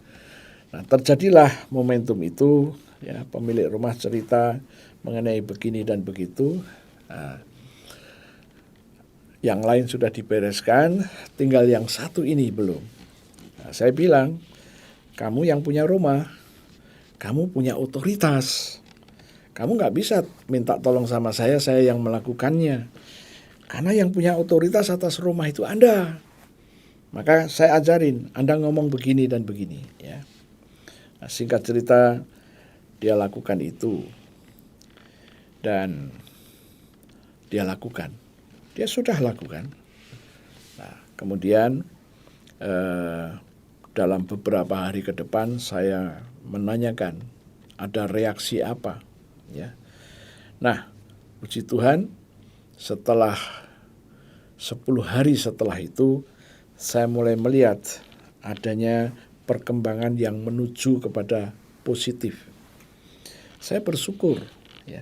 Nah, terjadilah momentum itu, ya, pemilik rumah cerita mengenai begini dan begitu. Nah, yang lain sudah dibereskan, tinggal yang satu ini belum. Nah, saya bilang, kamu yang punya rumah, kamu punya otoritas. Kamu nggak bisa minta tolong sama saya yang melakukannya. Karena yang punya otoritas atas rumah itu Anda. Maka saya ajarin, Anda ngomong begini dan begini. Ya. Nah, singkat cerita, dia lakukan itu. Dan dia lakukan. Dia sudah lakukan. Nah, kemudian dalam beberapa hari ke depan saya menanyakan ada reaksi apa, ya. Nah, puji Tuhan, setelah 10 hari setelah itu saya mulai melihat adanya perkembangan yang menuju kepada positif. Saya bersyukur, ya.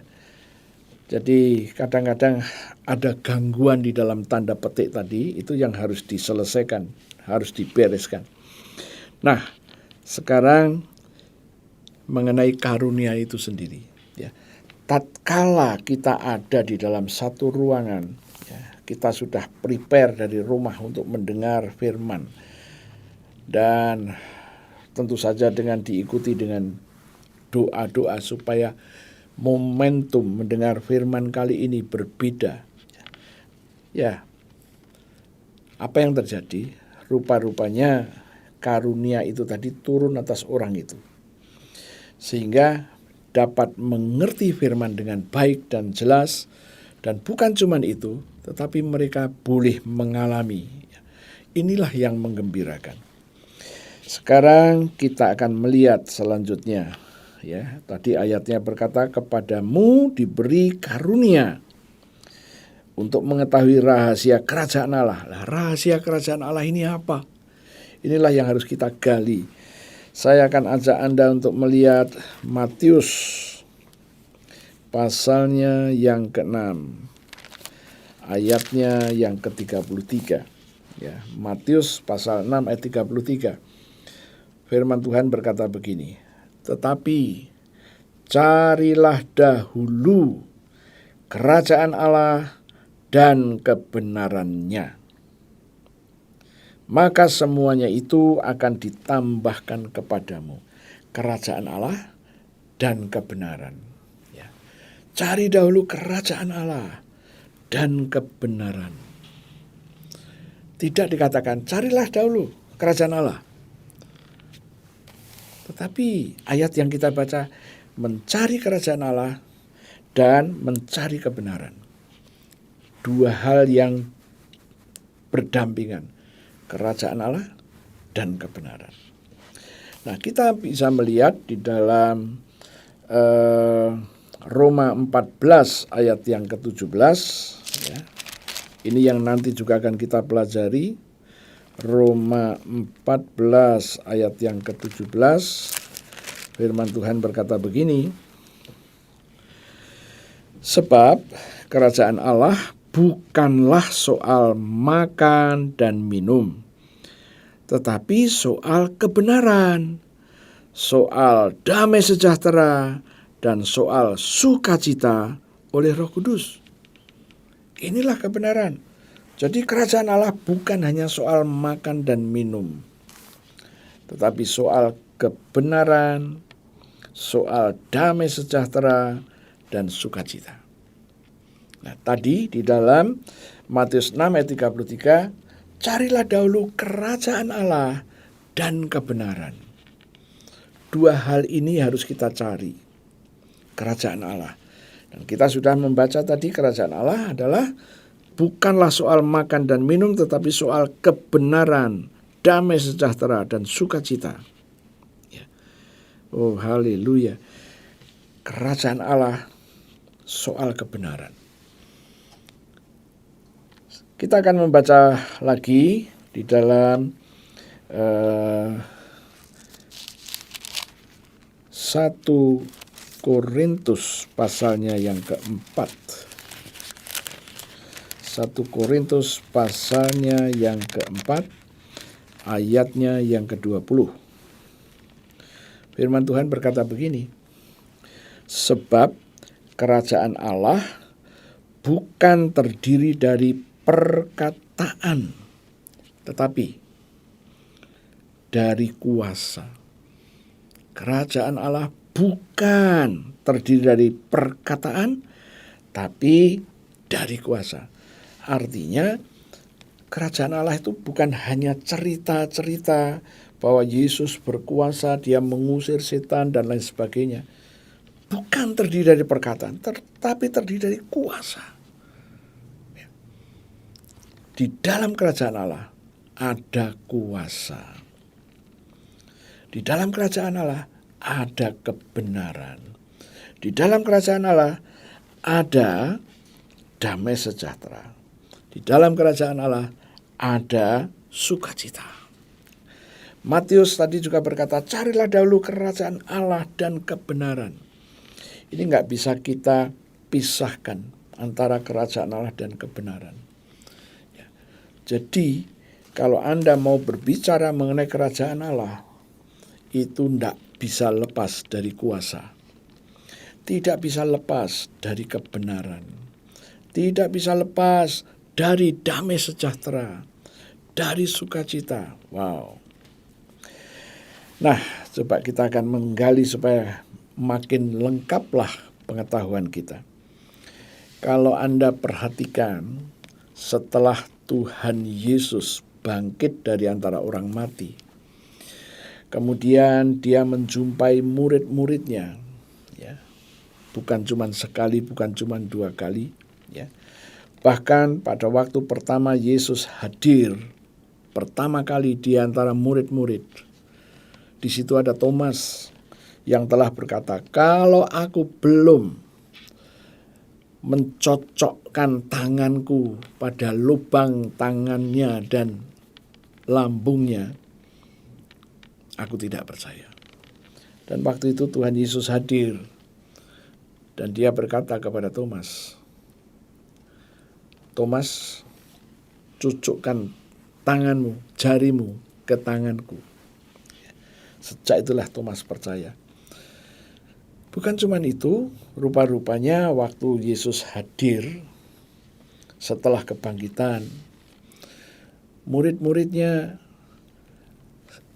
Jadi kadang-kadang ada gangguan di dalam tanda petik tadi, itu yang harus diselesaikan, harus dibereskan. Nah, sekarang mengenai karunia itu sendiri, ya. Tatkala kita ada di dalam satu ruangan, ya, kita sudah prepare dari rumah untuk mendengar firman, dan tentu saja dengan diikuti dengan doa-doa supaya momentum mendengar firman kali ini berbeda. Ya, apa yang terjadi? Rupa-rupanya karunia itu tadi turun atas orang itu, sehingga dapat mengerti firman dengan baik dan jelas. Dan bukan cuma itu, tetapi mereka boleh mengalami. Inilah yang menggembirakan. Sekarang kita akan melihat selanjutnya. Ya, tadi ayatnya berkata, kepadamu diberi karunia untuk mengetahui rahasia kerajaan Allah. Nah, rahasia kerajaan Allah ini apa? Inilah yang harus kita gali. Saya akan ajak Anda untuk melihat Matius pasalnya yang ke-6, ayatnya yang ke-33. Ya, Matius pasal 6 ayat 33. Firman Tuhan berkata begini, tetapi carilah dahulu kerajaan Allah dan kebenarannya, maka semuanya itu akan ditambahkan kepadamu. Kerajaan Allah dan kebenaran. Ya. Cari dahulu kerajaan Allah dan kebenaran. Tidak dikatakan carilah dahulu kerajaan Allah, tetapi ayat yang kita baca mencari kerajaan Allah dan mencari kebenaran. Dua hal yang berdampingan. Kerajaan Allah dan kebenaran. Nah, kita bisa melihat di dalam Roma 14 ayat yang ke-17, ya. Ini yang nanti juga akan kita pelajari. Roma 14 ayat yang ke-17. Firman Tuhan berkata begini, sebab kerajaan Allah bukanlah soal makan dan minum, tetapi soal kebenaran, soal damai sejahtera, dan soal sukacita oleh Roh Kudus. Inilah kebenaran. Jadi kerajaan Allah bukan hanya soal makan dan minum, tetapi soal kebenaran, soal damai sejahtera, dan sukacita. Nah, tadi di dalam Matius 6 ayat 33, carilah dahulu kerajaan Allah dan kebenaran. Dua hal ini harus kita cari. Kerajaan Allah. Dan kita sudah membaca tadi kerajaan Allah adalah bukanlah soal makan dan minum, tetapi soal kebenaran, damai sejahtera, dan sukacita. Ya. Oh, haleluya. Kerajaan Allah soal kebenaran. Kita akan membaca lagi di dalam 1 Korintus pasalnya yang keempat. 1 Korintus pasalnya yang keempat, ayatnya yang ke-20. Firman Tuhan berkata begini, sebab kerajaan Allah bukan terdiri dari perkataan, tetapi dari kuasa. Kerajaan Allah bukan terdiri dari perkataan, tapi dari kuasa. Artinya, kerajaan Allah itu bukan hanya cerita-cerita bahwa Yesus berkuasa, dia mengusir setan dan lain sebagainya. Bukan terdiri dari perkataan, tetapi terdiri dari kuasa. Di dalam kerajaan Allah ada kuasa. Di dalam kerajaan Allah ada kebenaran. Di dalam kerajaan Allah ada damai sejahtera. Di dalam kerajaan Allah ada sukacita. Matius tadi juga berkata, carilah dahulu kerajaan Allah dan kebenaran. Ini nggak bisa kita pisahkan antara kerajaan Allah dan kebenaran. Ya. Jadi, kalau Anda mau berbicara mengenai kerajaan Allah, itu tidak bisa lepas dari kuasa. Tidak bisa lepas dari kebenaran. Tidak bisa lepas dari damai sejahtera, dari sukacita. Wow. Nah, coba kita akan menggali supaya makin lengkaplah pengetahuan kita. Kalau Anda perhatikan, setelah Tuhan Yesus bangkit dari antara orang mati, kemudian dia menjumpai murid-muridnya, ya. Bukan cuma sekali, bukan cuma 2 kali, ya. Bahkan pada waktu pertama Yesus hadir pertama kali di antara murid-murid, di situ ada Thomas yang telah berkata, kalau aku belum mencocokkan tanganku pada lubang tangannya dan lambungnya, aku tidak percaya. Dan waktu itu Tuhan Yesus hadir dan dia berkata kepada Thomas, Thomas, cucukkan tanganmu, jarimu ke tanganku. Sejak itulah Thomas percaya. Bukan cuma itu, rupa-rupanya waktu Yesus hadir setelah kebangkitan, murid-muridnya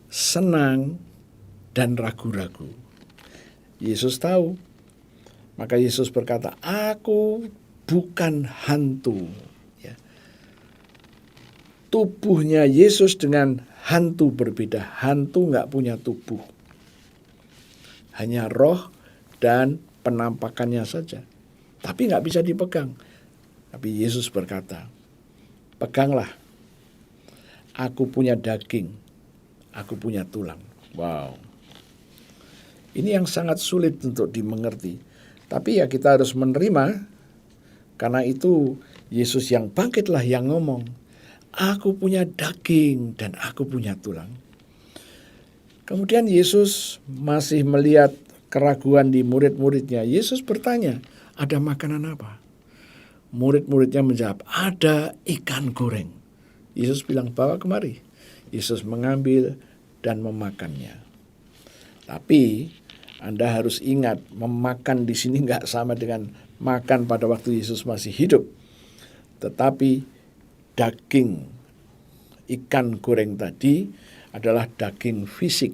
senang dan ragu-ragu. Yesus tahu, maka Yesus berkata, aku bukan hantu. Ya. Tubuhnya Yesus dengan hantu berbeda. Hantu nggak punya tubuh, hanya roh dan penampakannya saja, tapi nggak bisa dipegang. Tapi Yesus berkata, peganglah, aku punya daging, aku punya tulang. Wow, ini yang sangat sulit untuk dimengerti, tapi ya kita harus menerima. Karena itu Yesus yang bangkitlah yang ngomong, aku punya daging dan aku punya tulang. Kemudian Yesus masih melihat keraguan di murid-muridnya. Yesus bertanya, ada makanan apa? Murid-muridnya menjawab, ada ikan goreng. Yesus bilang, bawa kemari. Yesus mengambil dan memakannya. Tapi Anda harus ingat, memakan di sini nggak sama dengan makan pada waktu Yesus masih hidup. Tetapi daging ikan goreng tadi adalah daging fisik,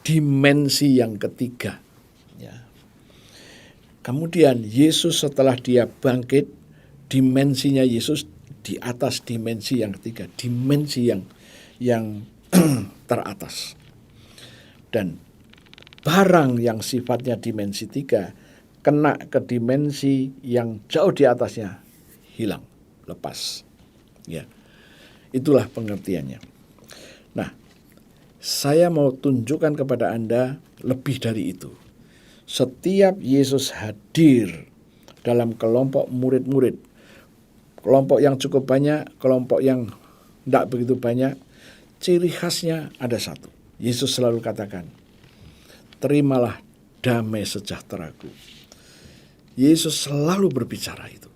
dimensi yang ketiga. Ya. Kemudian Yesus setelah dia bangkit, dimensinya Yesus di atas dimensi yang ketiga, dimensi yang teratas. Dan barang yang sifatnya dimensi 3 kena ke dimensi yang jauh di atasnya, hilang, lepas. Ya. Itulah pengertiannya. Nah, saya mau tunjukkan kepada Anda lebih dari itu. Setiap Yesus hadir dalam kelompok murid-murid, kelompok yang cukup banyak, kelompok yang tidak begitu banyak, ciri khasnya ada satu. Yesus selalu katakan, terimalah damai sejahteraku. Yesus selalu berbicara itu.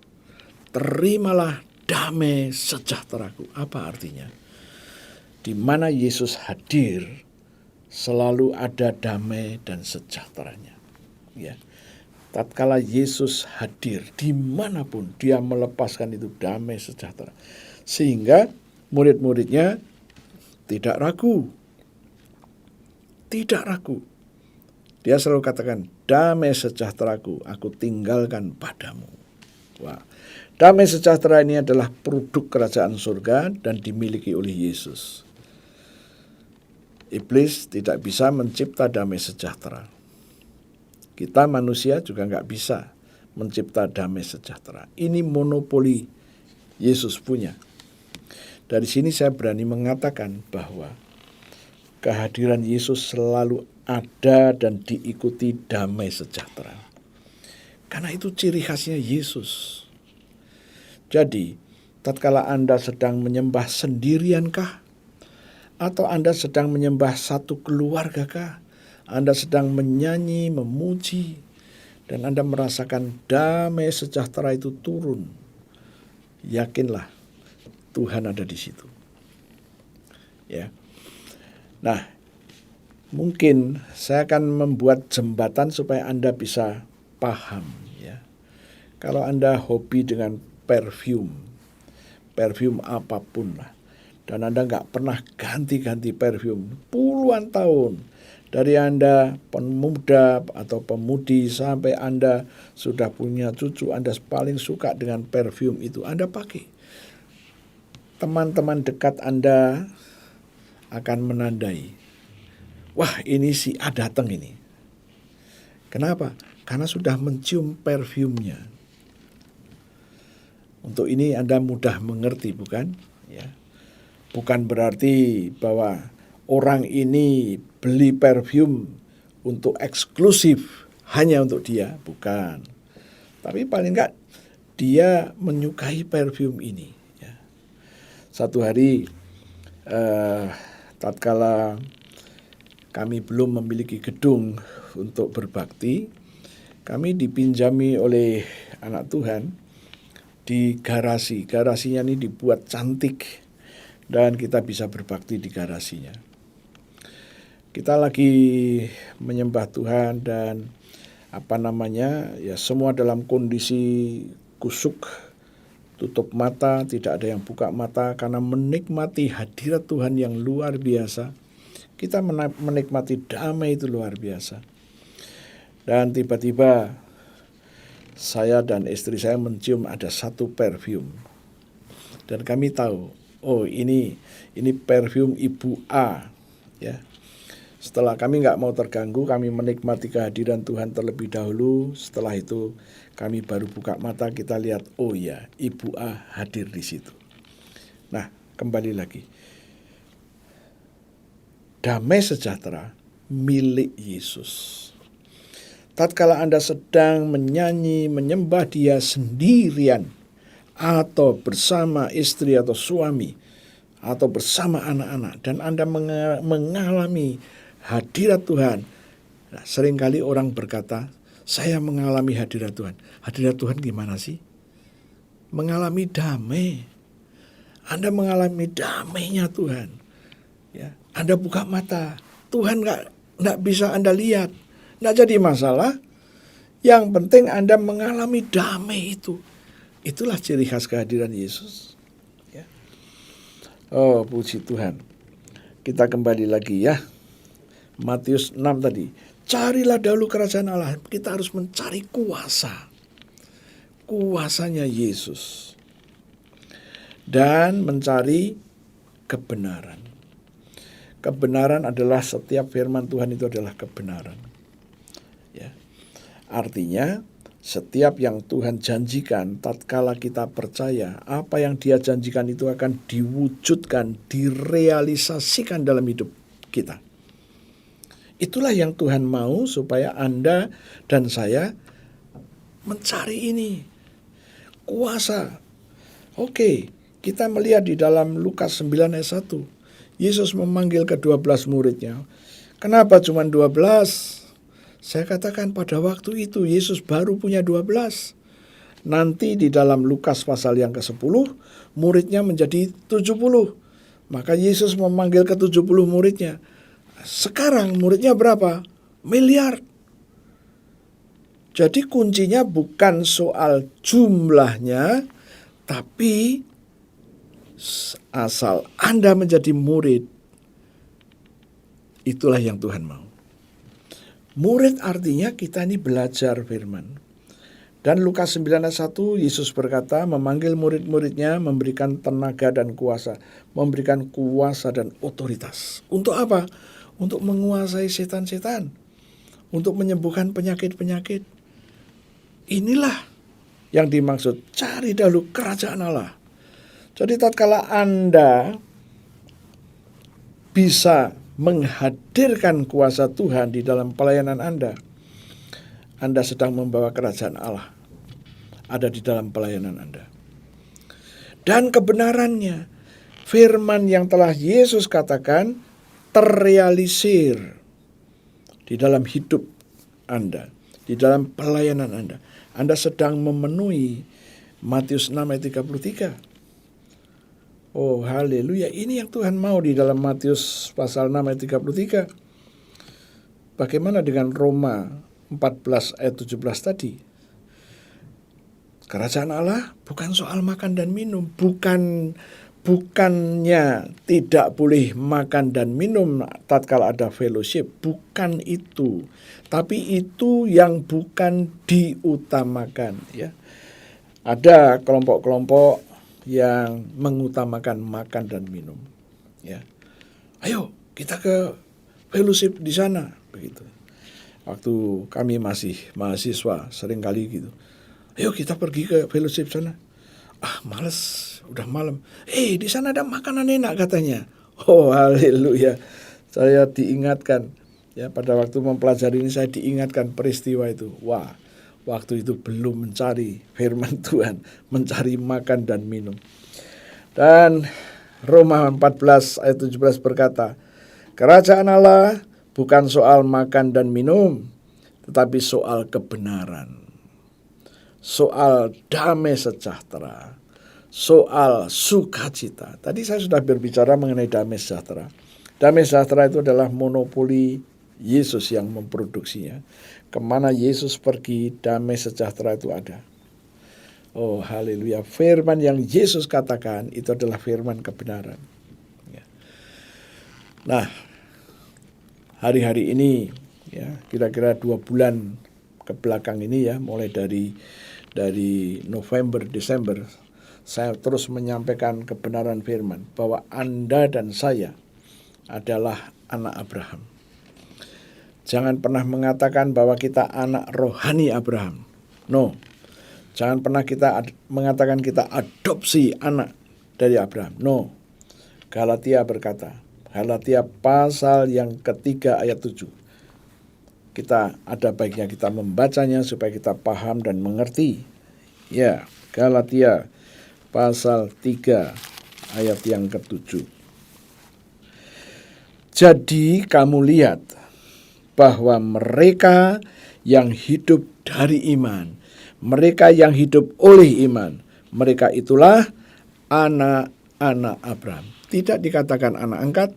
Terimalah damai sejahteraku. Apa artinya? Di mana Yesus hadir, selalu ada damai dan sejahteranya. Ya. Tatkala Yesus hadir, dimanapun dia melepaskan itu damai sejahtera. Sehingga murid-muridnya tidak ragu. Tidak ragu. Dia selalu katakan, damai sejahteraku aku tinggalkan padamu. Wah, damai sejahtera ini adalah produk kerajaan surga dan dimiliki oleh Yesus. Iblis tidak bisa mencipta damai sejahtera. Kita manusia juga nggak bisa mencipta damai sejahtera. Ini monopoli Yesus punya. Dari sini saya berani mengatakan bahwa kehadiran Yesus selalu ada dan diikuti damai sejahtera. Karena itu ciri khasnya Yesus. Jadi, tatkala Anda sedang menyembah sendiriankah? Atau Anda sedang menyembah satu keluargakah? Anda sedang menyanyi, memuji, dan Anda merasakan damai sejahtera itu turun. Yakinlah, Tuhan ada di situ. Ya. Nah, mungkin saya akan membuat jembatan supaya Anda bisa paham, ya. Kalau Anda hobi dengan perfume apapun lah, dan Anda nggak pernah ganti-ganti perfume puluhan tahun, dari Anda pemuda atau pemudi sampai Anda sudah punya cucu, Anda paling suka dengan perfume itu, Anda pakai. Teman-teman dekat Anda akan menandai, wah ini si A datang ini. Kenapa? Karena sudah mencium perfumenya. Untuk ini Anda mudah mengerti, bukan? Ya. Bukan berarti bahwa orang ini beli perfume untuk eksklusif hanya untuk dia, bukan. Tapi paling enggak dia menyukai perfume ini. Ya. Satu hari tatkala kami belum memiliki gedung untuk berbakti, kami dipinjami oleh anak Tuhan di garasi. Garasinya ini dibuat cantik dan kita bisa berbakti di garasinya. Kita lagi menyembah Tuhan dan ya semua dalam kondisi kusuk, tutup mata, tidak ada yang buka mata karena menikmati hadirat Tuhan yang luar biasa. Kita menikmati damai itu luar biasa. Dan tiba-tiba saya dan istri saya mencium ada satu perfume. Dan kami tahu, oh ini perfume Ibu A. Ya. Setelah kami nggak mau terganggu, kami menikmati kehadiran Tuhan terlebih dahulu. Setelah itu kami baru buka mata, kita lihat, oh ya, Ibu A hadir di situ. Nah, kembali lagi. Damai sejahtera milik Yesus. Tatkala Anda sedang menyanyi, menyembah Dia sendirian, atau bersama istri atau suami, atau bersama anak-anak, dan Anda mengalami hadirat Tuhan. Nah, seringkali orang berkata, saya mengalami hadirat Tuhan. Hadirat Tuhan gimana sih? Mengalami damai. Anda mengalami damainya Tuhan. Ya, Anda buka mata, Tuhan nggak bisa Anda lihat. Nggak jadi masalah. Yang penting Anda mengalami damai itu. Itulah ciri khas kehadiran Yesus. Ya. Oh, puji Tuhan. Kita kembali lagi ya. Matius 6 tadi. Carilah dahulu kerajaan Allah. Kita harus mencari kuasa. Kuasanya Yesus. Dan mencari kebenaran. Kebenaran adalah setiap firman Tuhan itu adalah kebenaran. Ya. Artinya setiap yang Tuhan janjikan tatkala kita percaya, apa yang Dia janjikan itu akan diwujudkan, direalisasikan dalam hidup kita. Itulah yang Tuhan mau supaya Anda dan saya mencari ini. Kuasa. Oke, kita melihat di dalam Lukas 9 ayat 1. Yesus memanggil ke-12 muridnya. Kenapa cuma 12? Saya katakan pada waktu itu Yesus baru punya 12. Nanti di dalam Lukas pasal yang ke-10, muridnya menjadi 70. Maka Yesus memanggil ke-70 muridnya. Sekarang muridnya berapa? Miliar. Jadi kuncinya bukan soal jumlahnya, tapi asal Anda menjadi murid, itulah yang Tuhan mau. Murid artinya kita ini belajar firman. Dan Lukas 9 ayat 1, Yesus berkata, memanggil murid-muridnya, memberikan tenaga dan kuasa. Memberikan kuasa dan otoritas. Untuk apa? Untuk menguasai setan-setan. Untuk menyembuhkan penyakit-penyakit. Inilah yang dimaksud, cari dahulu kerajaan Allah. Jadi tatkala Anda bisa menghadirkan kuasa Tuhan di dalam pelayanan Anda sedang membawa kerajaan Allah ada di dalam pelayanan Anda. Dan kebenarannya, firman yang telah Yesus katakan terrealisir di dalam hidup Anda, di dalam pelayanan Anda. Anda sedang memenuhi Matius 6 ayat 33. Oh haleluya, ini yang Tuhan mau di dalam Matius pasal 6 ayat 33. Bagaimana dengan Roma 14 ayat 17 tadi? Kerajaan Allah bukan soal makan dan minum. Bukannya tidak boleh makan dan minum tatkala ada fellowship. Bukan itu. Tapi itu yang bukan diutamakan. Ya. Ada kelompok-kelompok yang mengutamakan makan dan minum. Ya. Ayo kita ke fellowship di sana. Begitu. Waktu kami masih mahasiswa, sering kali gitu. Ayo kita pergi ke fellowship sana. Males, udah malam. Di sana ada makanan enak katanya. Oh haleluya. Saya diingatkan, ya pada waktu mempelajari ini saya diingatkan peristiwa itu. Wah, waktu itu belum mencari firman Tuhan, mencari makan dan minum. Dan Roma 14 ayat 17 berkata, kerajaan Allah bukan soal makan dan minum, tetapi soal kebenaran, soal damai sejahtera, soal sukacita. Tadi saya sudah berbicara mengenai damai sejahtera. Damai sejahtera itu adalah monopoli Yesus yang memproduksinya. Kemana Yesus pergi, damai sejahtera itu ada. Oh haleluya, firman yang Yesus katakan itu adalah firman kebenaran. Nah, hari-hari ini ya kira-kira 2 bulan ke belakang ini ya, mulai dari November, Desember, saya terus menyampaikan kebenaran firman bahwa Anda dan saya adalah anak Abraham. Jangan pernah mengatakan bahwa kita anak rohani Abraham. No. Jangan pernah kita mengatakan kita adopsi anak dari Abraham. No. Galatia berkata, Galatia pasal yang ketiga ayat 7. Kita ada baiknya kita membacanya supaya kita paham dan mengerti. Ya, Galatia pasal 3 ayat yang ke-7. Jadi kamu lihat bahwa mereka yang hidup dari iman, mereka yang hidup oleh iman, mereka itulah anak-anak Abraham. Tidak dikatakan anak angkat,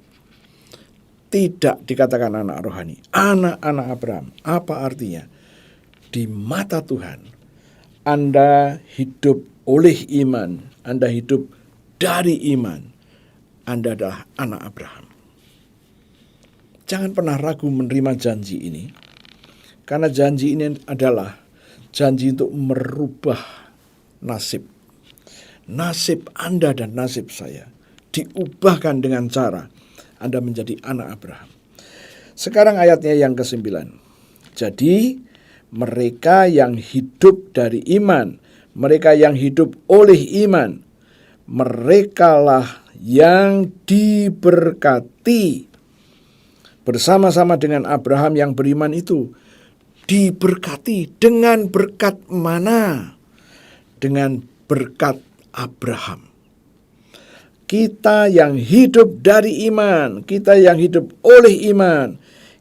tidak dikatakan anak rohani. Anak-anak Abraham. Apa artinya? Di mata Tuhan, Anda hidup oleh iman, Anda hidup dari iman, Anda adalah anak Abraham. Jangan pernah ragu menerima janji ini, karena janji ini adalah janji untuk merubah nasib. Nasib Anda dan nasib saya diubahkan dengan cara Anda menjadi anak Abraham. Sekarang ayatnya yang ke-9. Jadi mereka yang hidup dari iman, mereka yang hidup oleh iman, merekalah yang diberkati. Bersama-sama dengan Abraham yang beriman itu diberkati. Dengan berkat mana? Dengan berkat Abraham. Kita yang hidup dari iman, kita yang hidup oleh iman,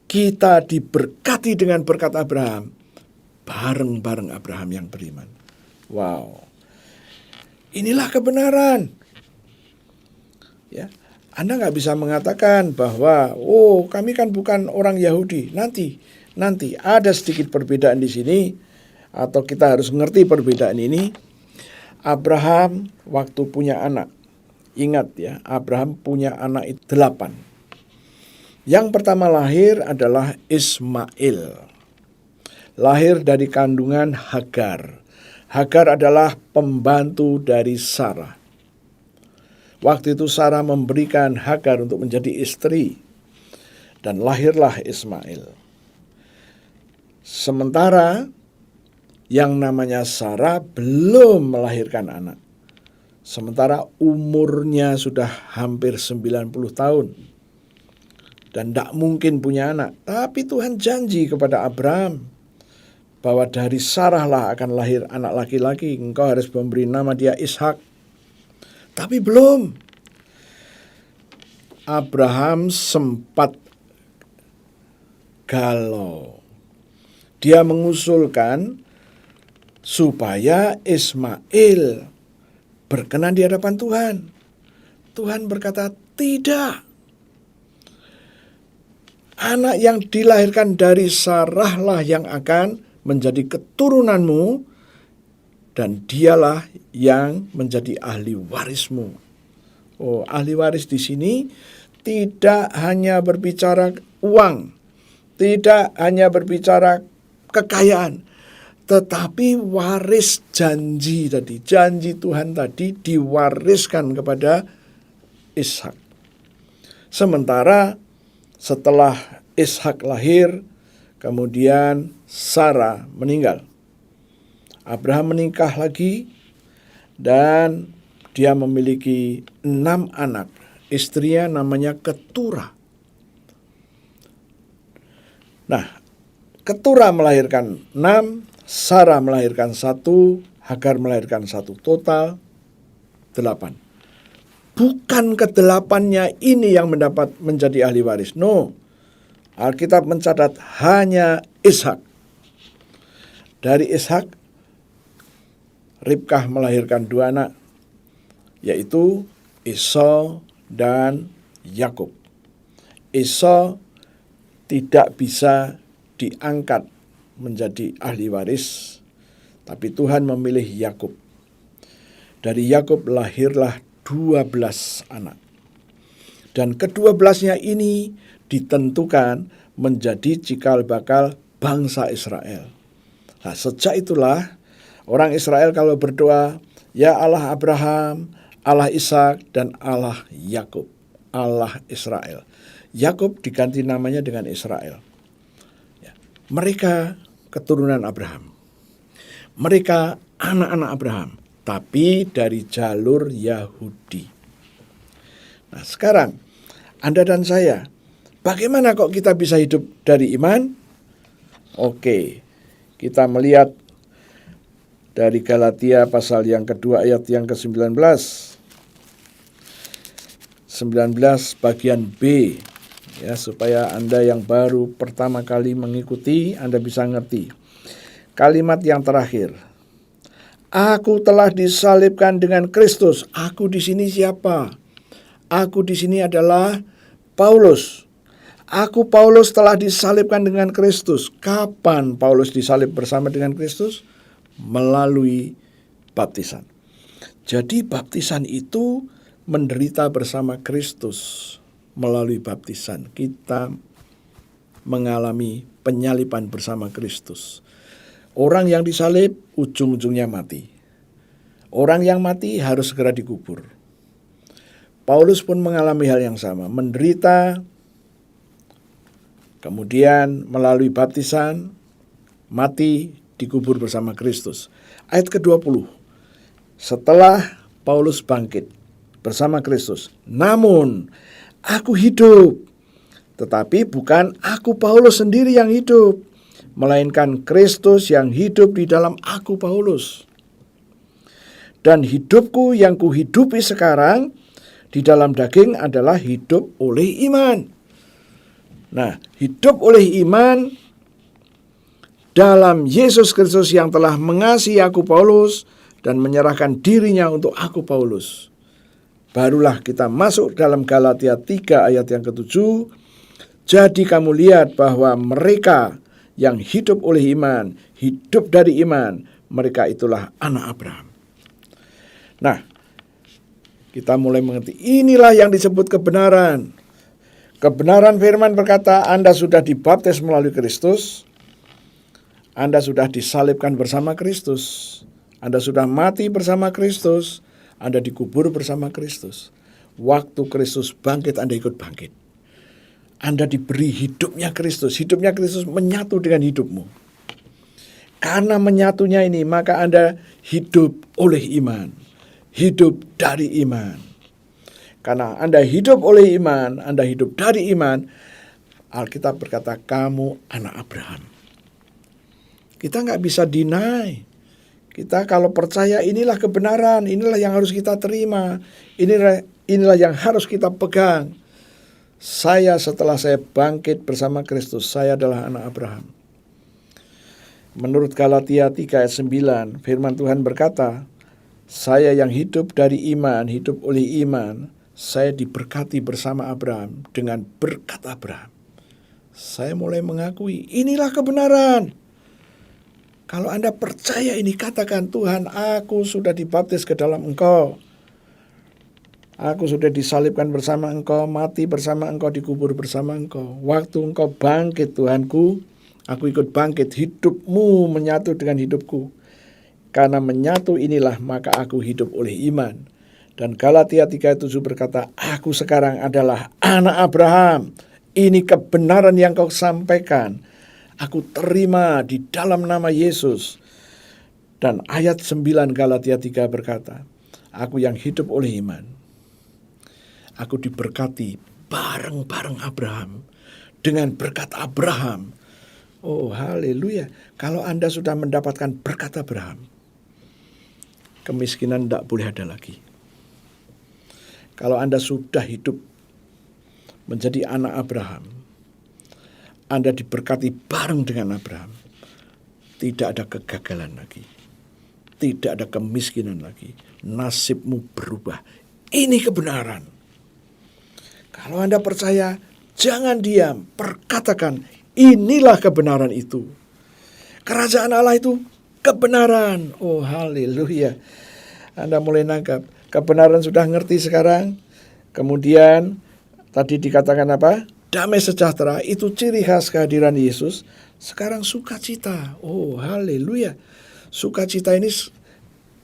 kita diberkati dengan berkat Abraham, bareng-bareng Abraham yang beriman. Wow, inilah kebenaran. Ya, Anda nggak bisa mengatakan bahwa, kami kan bukan orang Yahudi. Nanti ada sedikit perbedaan di sini, atau kita harus mengerti perbedaan ini. Abraham waktu punya anak, ingat ya, Abraham punya anak 8. Yang pertama lahir adalah Ismail. Lahir dari kandungan Hagar. Hagar adalah pembantu dari Sarah. Waktu itu Sarah memberikan Hagar untuk menjadi istri. Dan lahirlah Ismail. Sementara yang namanya Sarah belum melahirkan anak. Sementara umurnya sudah hampir 90 tahun. Dan tidak mungkin punya anak. Tapi Tuhan janji kepada Abraham bahwa dari Sarah lah akan lahir anak laki-laki. Engkau harus memberi nama dia Ishak. Tapi belum. Abraham sempat galau. Dia mengusulkan supaya Ismail berkenan di hadapan Tuhan. Tuhan berkata, tidak. Anak yang dilahirkan dari Sarah lah yang akan menjadi keturunanmu, dan dialah yang menjadi ahli warismu. Oh, ahli waris di sini tidak hanya berbicara uang, tidak hanya berbicara kekayaan, tetapi waris janji tadi. Janji Tuhan tadi diwariskan kepada Ishak. Sementara setelah Ishak lahir, kemudian Sarah meninggal. Abraham menikah lagi dan dia memiliki 6 anak. Istrinya namanya Keturah. Nah, Keturah melahirkan 6, Sarah melahirkan 1, Hagar melahirkan 1, total 8. Bukan ke-8-nya ini yang menjadi ahli waris. No, Alkitab mencatat hanya Ishak. Dari Ishak, Ribkah melahirkan 2 anak, yaitu Esau dan Yakub. Esau tidak bisa diangkat menjadi ahli waris, tapi Tuhan memilih Yakub. Dari Yakub lahirlah 12 anak. Dan ke-12-nya ini ditentukan menjadi cikal bakal bangsa Israel. Nah, sejak itulah orang Israel kalau berdoa, ya Allah Abraham, Allah Ishak, dan Allah Yakub, Allah Israel. Yakub diganti namanya dengan Israel. Ya, mereka keturunan Abraham. Mereka anak-anak Abraham, tapi dari jalur Yahudi. Nah, sekarang Anda dan saya, bagaimana kok kita bisa hidup dari iman? Oke, kita melihat dari Galatia pasal yang kedua ayat yang ke-19. 19 bagian B. Ya, supaya Anda yang baru pertama kali mengikuti, Anda bisa ngerti. Kalimat yang terakhir. Aku telah disalibkan dengan Kristus. Aku di sini siapa? Aku di sini adalah Paulus. Aku Paulus telah disalibkan dengan Kristus. Kapan Paulus disalib bersama dengan Kristus? Melalui baptisan. Jadi baptisan itu menderita bersama Kristus. Melalui baptisan kita mengalami penyaliban bersama Kristus. Orang yang disalib ujung-ujungnya mati. Orang yang mati harus segera dikubur. Paulus pun mengalami hal yang sama, menderita, kemudian melalui baptisan, mati, dikubur bersama Kristus. Ayat ke-20. Setelah Paulus bangkit bersama Kristus, namun aku hidup, tetapi bukan aku Paulus sendiri yang hidup, melainkan Kristus yang hidup di dalam aku Paulus. Dan hidupku yang kuhidupi sekarang di dalam daging adalah hidup oleh iman. Nah, hidup oleh iman dalam Yesus Kristus yang telah mengasihi aku Paulus dan menyerahkan dirinya untuk aku Paulus. Barulah kita masuk dalam Galatia 3 ayat yang ke-7. Jadi kamu lihat bahwa mereka yang hidup oleh iman, hidup dari iman, mereka itulah anak Abraham. Nah, kita mulai mengerti, inilah yang disebut kebenaran. Kebenaran firman berkata, Anda sudah dibaptis melalui Kristus, Anda sudah disalibkan bersama Kristus, Anda sudah mati bersama Kristus, Anda dikubur bersama Kristus. Waktu Kristus bangkit, Anda ikut bangkit. Anda diberi hidupnya Kristus menyatu dengan hidupmu. Karena menyatunya ini, maka Anda hidup oleh iman, hidup dari iman. Karena Anda hidup oleh iman, Anda hidup dari iman, Alkitab berkata, kamu anak Abraham. Kita nggak bisa deny. Kita kalau percaya inilah kebenaran, inilah yang harus kita terima, inilah yang harus kita pegang. Setelah saya bangkit bersama Kristus, saya adalah anak Abraham. Menurut Galatia 3 ayat 9, firman Tuhan berkata, saya yang hidup dari iman, hidup oleh iman, saya diberkati bersama Abraham dengan berkat Abraham. Saya mulai mengakui, inilah kebenaran. Kalau Anda percaya ini, katakan, Tuhan, aku sudah dibaptis ke dalam Engkau. Aku sudah disalibkan bersama Engkau, mati bersama Engkau, dikubur bersama Engkau. Waktu Engkau bangkit, Tuhanku, aku ikut bangkit. Hidupmu menyatu dengan hidupku. Karena menyatu inilah, maka aku hidup oleh iman. Dan Galatia 3:7 berkata, aku sekarang adalah anak Abraham. Ini kebenaran yang kau sampaikan. Aku terima di dalam nama Yesus. Dan ayat 9 Galatia 3 berkata, aku yang hidup oleh iman. Aku diberkati bareng-bareng Abraham. Dengan berkat Abraham. Oh, haleluya. Kalau Anda sudah mendapatkan berkat Abraham, kemiskinan tidak boleh ada lagi. Kalau Anda sudah hidup menjadi anak Abraham, Anda diberkati bareng dengan Abraham. Tidak ada kegagalan lagi. Tidak ada kemiskinan lagi. Nasibmu berubah. Ini kebenaran. Kalau Anda percaya, jangan diam. Perkatakan, inilah kebenaran itu. Kerajaan Allah itu kebenaran. Oh, haleluya. Anda mulai nangkap. Kebenaran sudah ngerti sekarang. Kemudian tadi dikatakan apa? Damai sejahtera itu ciri khas kehadiran Yesus. Sekarang sukacita. Oh, haleluya. Sukacita ini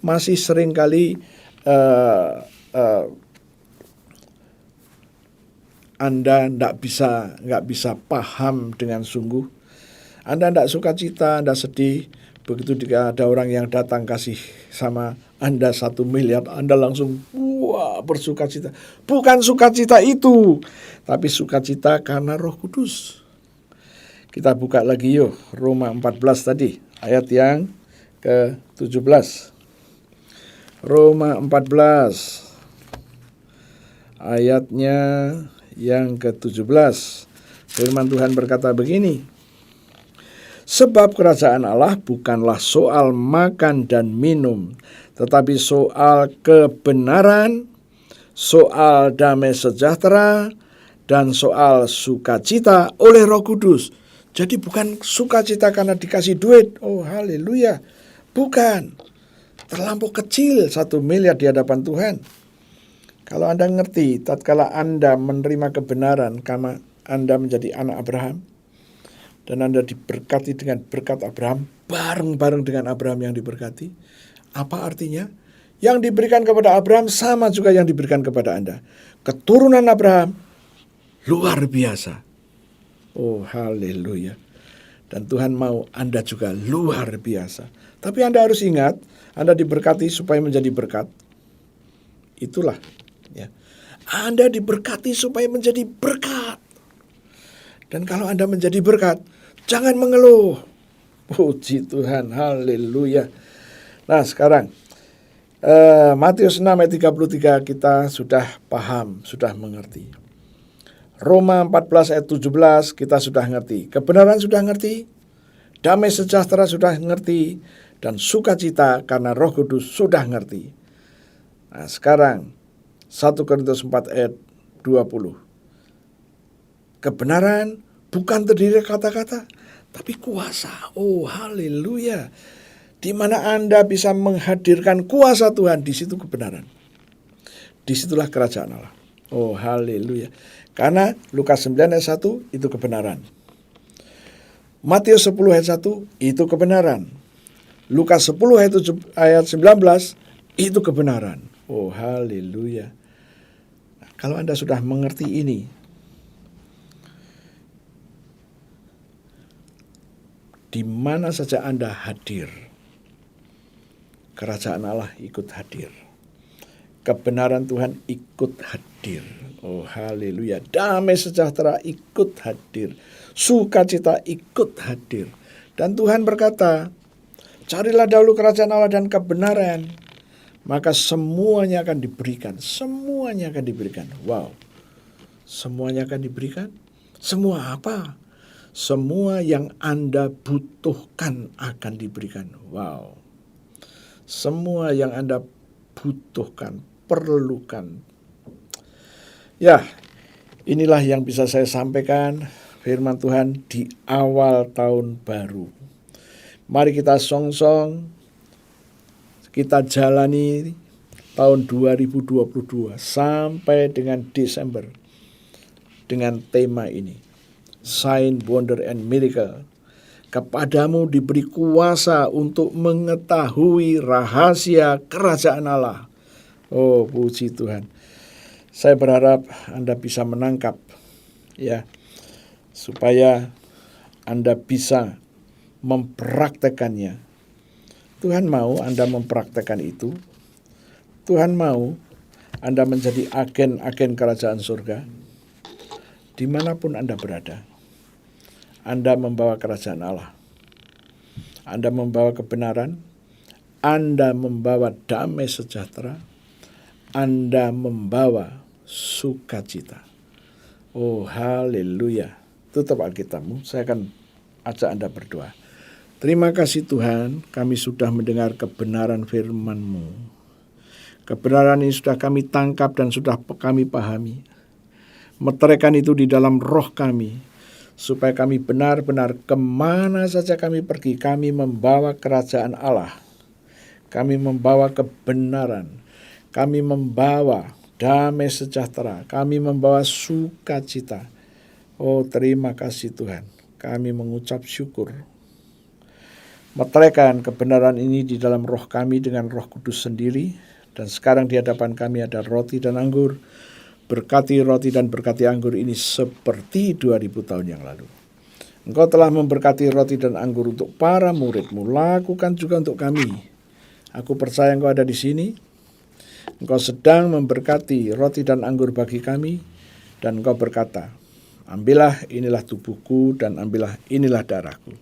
masih sering kali Anda nggak bisa paham dengan sungguh. Anda nggak sukacita, Anda sedih. Begitu ada orang yang datang kasih sama Anda 1 miliar, Anda langsung wah bersukacita. Bukan sukacita itu, tapi sukacita karena Roh Kudus. Kita buka lagi yuk, Roma 14 tadi, ayat yang ke-17. Roma 14, ayatnya yang ke-17. Firman Tuhan berkata begini, sebab kerajaan Allah bukanlah soal makan dan minum, tetapi soal kebenaran, soal damai sejahtera, dan soal sukacita oleh Roh Kudus. Jadi bukan sukacita karena dikasih duit. Oh, haleluya. Bukan. Terlampau kecil 1 miliar di hadapan Tuhan. Kalau Anda ngerti, tatkala Anda menerima kebenaran karena Anda menjadi anak Abraham, dan Anda diberkati dengan berkat Abraham, bareng-bareng dengan Abraham yang diberkati. Apa artinya? Yang diberikan kepada Abraham sama juga yang diberikan kepada Anda. Keturunan Abraham luar biasa. Oh, haleluya. Dan Tuhan mau Anda juga luar biasa. Tapi Anda harus ingat, Anda diberkati supaya menjadi berkat. Itulah. Ya. Anda diberkati supaya menjadi berkat. Dan kalau Anda menjadi berkat, jangan mengeluh. Puji Tuhan, haleluya. Nah sekarang, Matius 6 ayat 33 kita sudah paham, sudah mengerti. Roma 14 ayat 17 kita sudah ngerti. Kebenaran sudah ngerti. Damai sejahtera sudah ngerti. Dan sukacita karena Roh Kudus sudah ngerti. Nah sekarang, 1 Korintus 4 ayat 20. Kebenaran bukan terdiri dari kata-kata, tapi kuasa. Oh, haleluya. Di mana Anda bisa menghadirkan kuasa Tuhan, di situ kebenaran. Disitulah kerajaan Allah. Oh haleluya. Karena Lukas 9 ayat 1 itu kebenaran. Matius 10 ayat 1 itu kebenaran. Lukas 10 ayat 19 itu kebenaran. Oh haleluya. Nah, kalau Anda sudah mengerti ini, di mana saja Anda hadir, kerajaan Allah ikut hadir. Kebenaran Tuhan ikut hadir. Oh haleluya. Damai sejahtera ikut hadir. Sukacita ikut hadir. Dan Tuhan berkata, carilah dahulu kerajaan Allah dan kebenaran, maka semuanya akan diberikan. Semuanya akan diberikan. Wow. Semuanya akan diberikan? Semua apa? Semua yang Anda butuhkan akan diberikan. Wow. Semua yang Anda butuhkan, perlukan. Ya, inilah yang bisa saya sampaikan firman Tuhan di awal tahun baru. Mari kita song-song, kita jalani tahun 2022 sampai dengan Desember dengan tema ini. Sign, wonder, and miracle. Kepadamu diberi kuasa untuk mengetahui rahasia kerajaan Allah. Oh, puji Tuhan. Saya berharap Anda bisa menangkap, ya, supaya Anda bisa mempraktekannya. Tuhan mau Anda mempraktekkan itu. Tuhan mau Anda menjadi agen-agen kerajaan surga. Dimanapun Anda berada, Anda membawa kerajaan Allah. Anda membawa kebenaran. Anda membawa damai sejahtera. Anda membawa sukacita. Oh haleluya. Tutup Alkitabmu. Saya akan ajak Anda berdoa. Terima kasih Tuhan, kami sudah mendengar kebenaran firman-Mu. Kebenaran ini sudah kami tangkap dan sudah kami pahami. Meteraikan itu di dalam roh kami, supaya kami benar-benar kemana saja kami pergi, kami membawa kerajaan Allah. Kami membawa kebenaran. Kami membawa damai sejahtera. Kami membawa sukacita. Oh terima kasih Tuhan. Kami mengucap syukur. Meteraikan kebenaran ini di dalam roh kami dengan Roh Kudus sendiri. Dan sekarang di hadapan kami ada roti dan anggur. Berkati roti dan berkati anggur ini seperti 2000 tahun yang lalu. Engkau telah memberkati roti dan anggur untuk para murid-Mu. Lakukan juga untuk kami. Aku percaya Engkau ada di sini. Engkau sedang memberkati roti dan anggur bagi kami. Dan Engkau berkata, ambillah inilah tubuhku dan ambillah inilah darahku.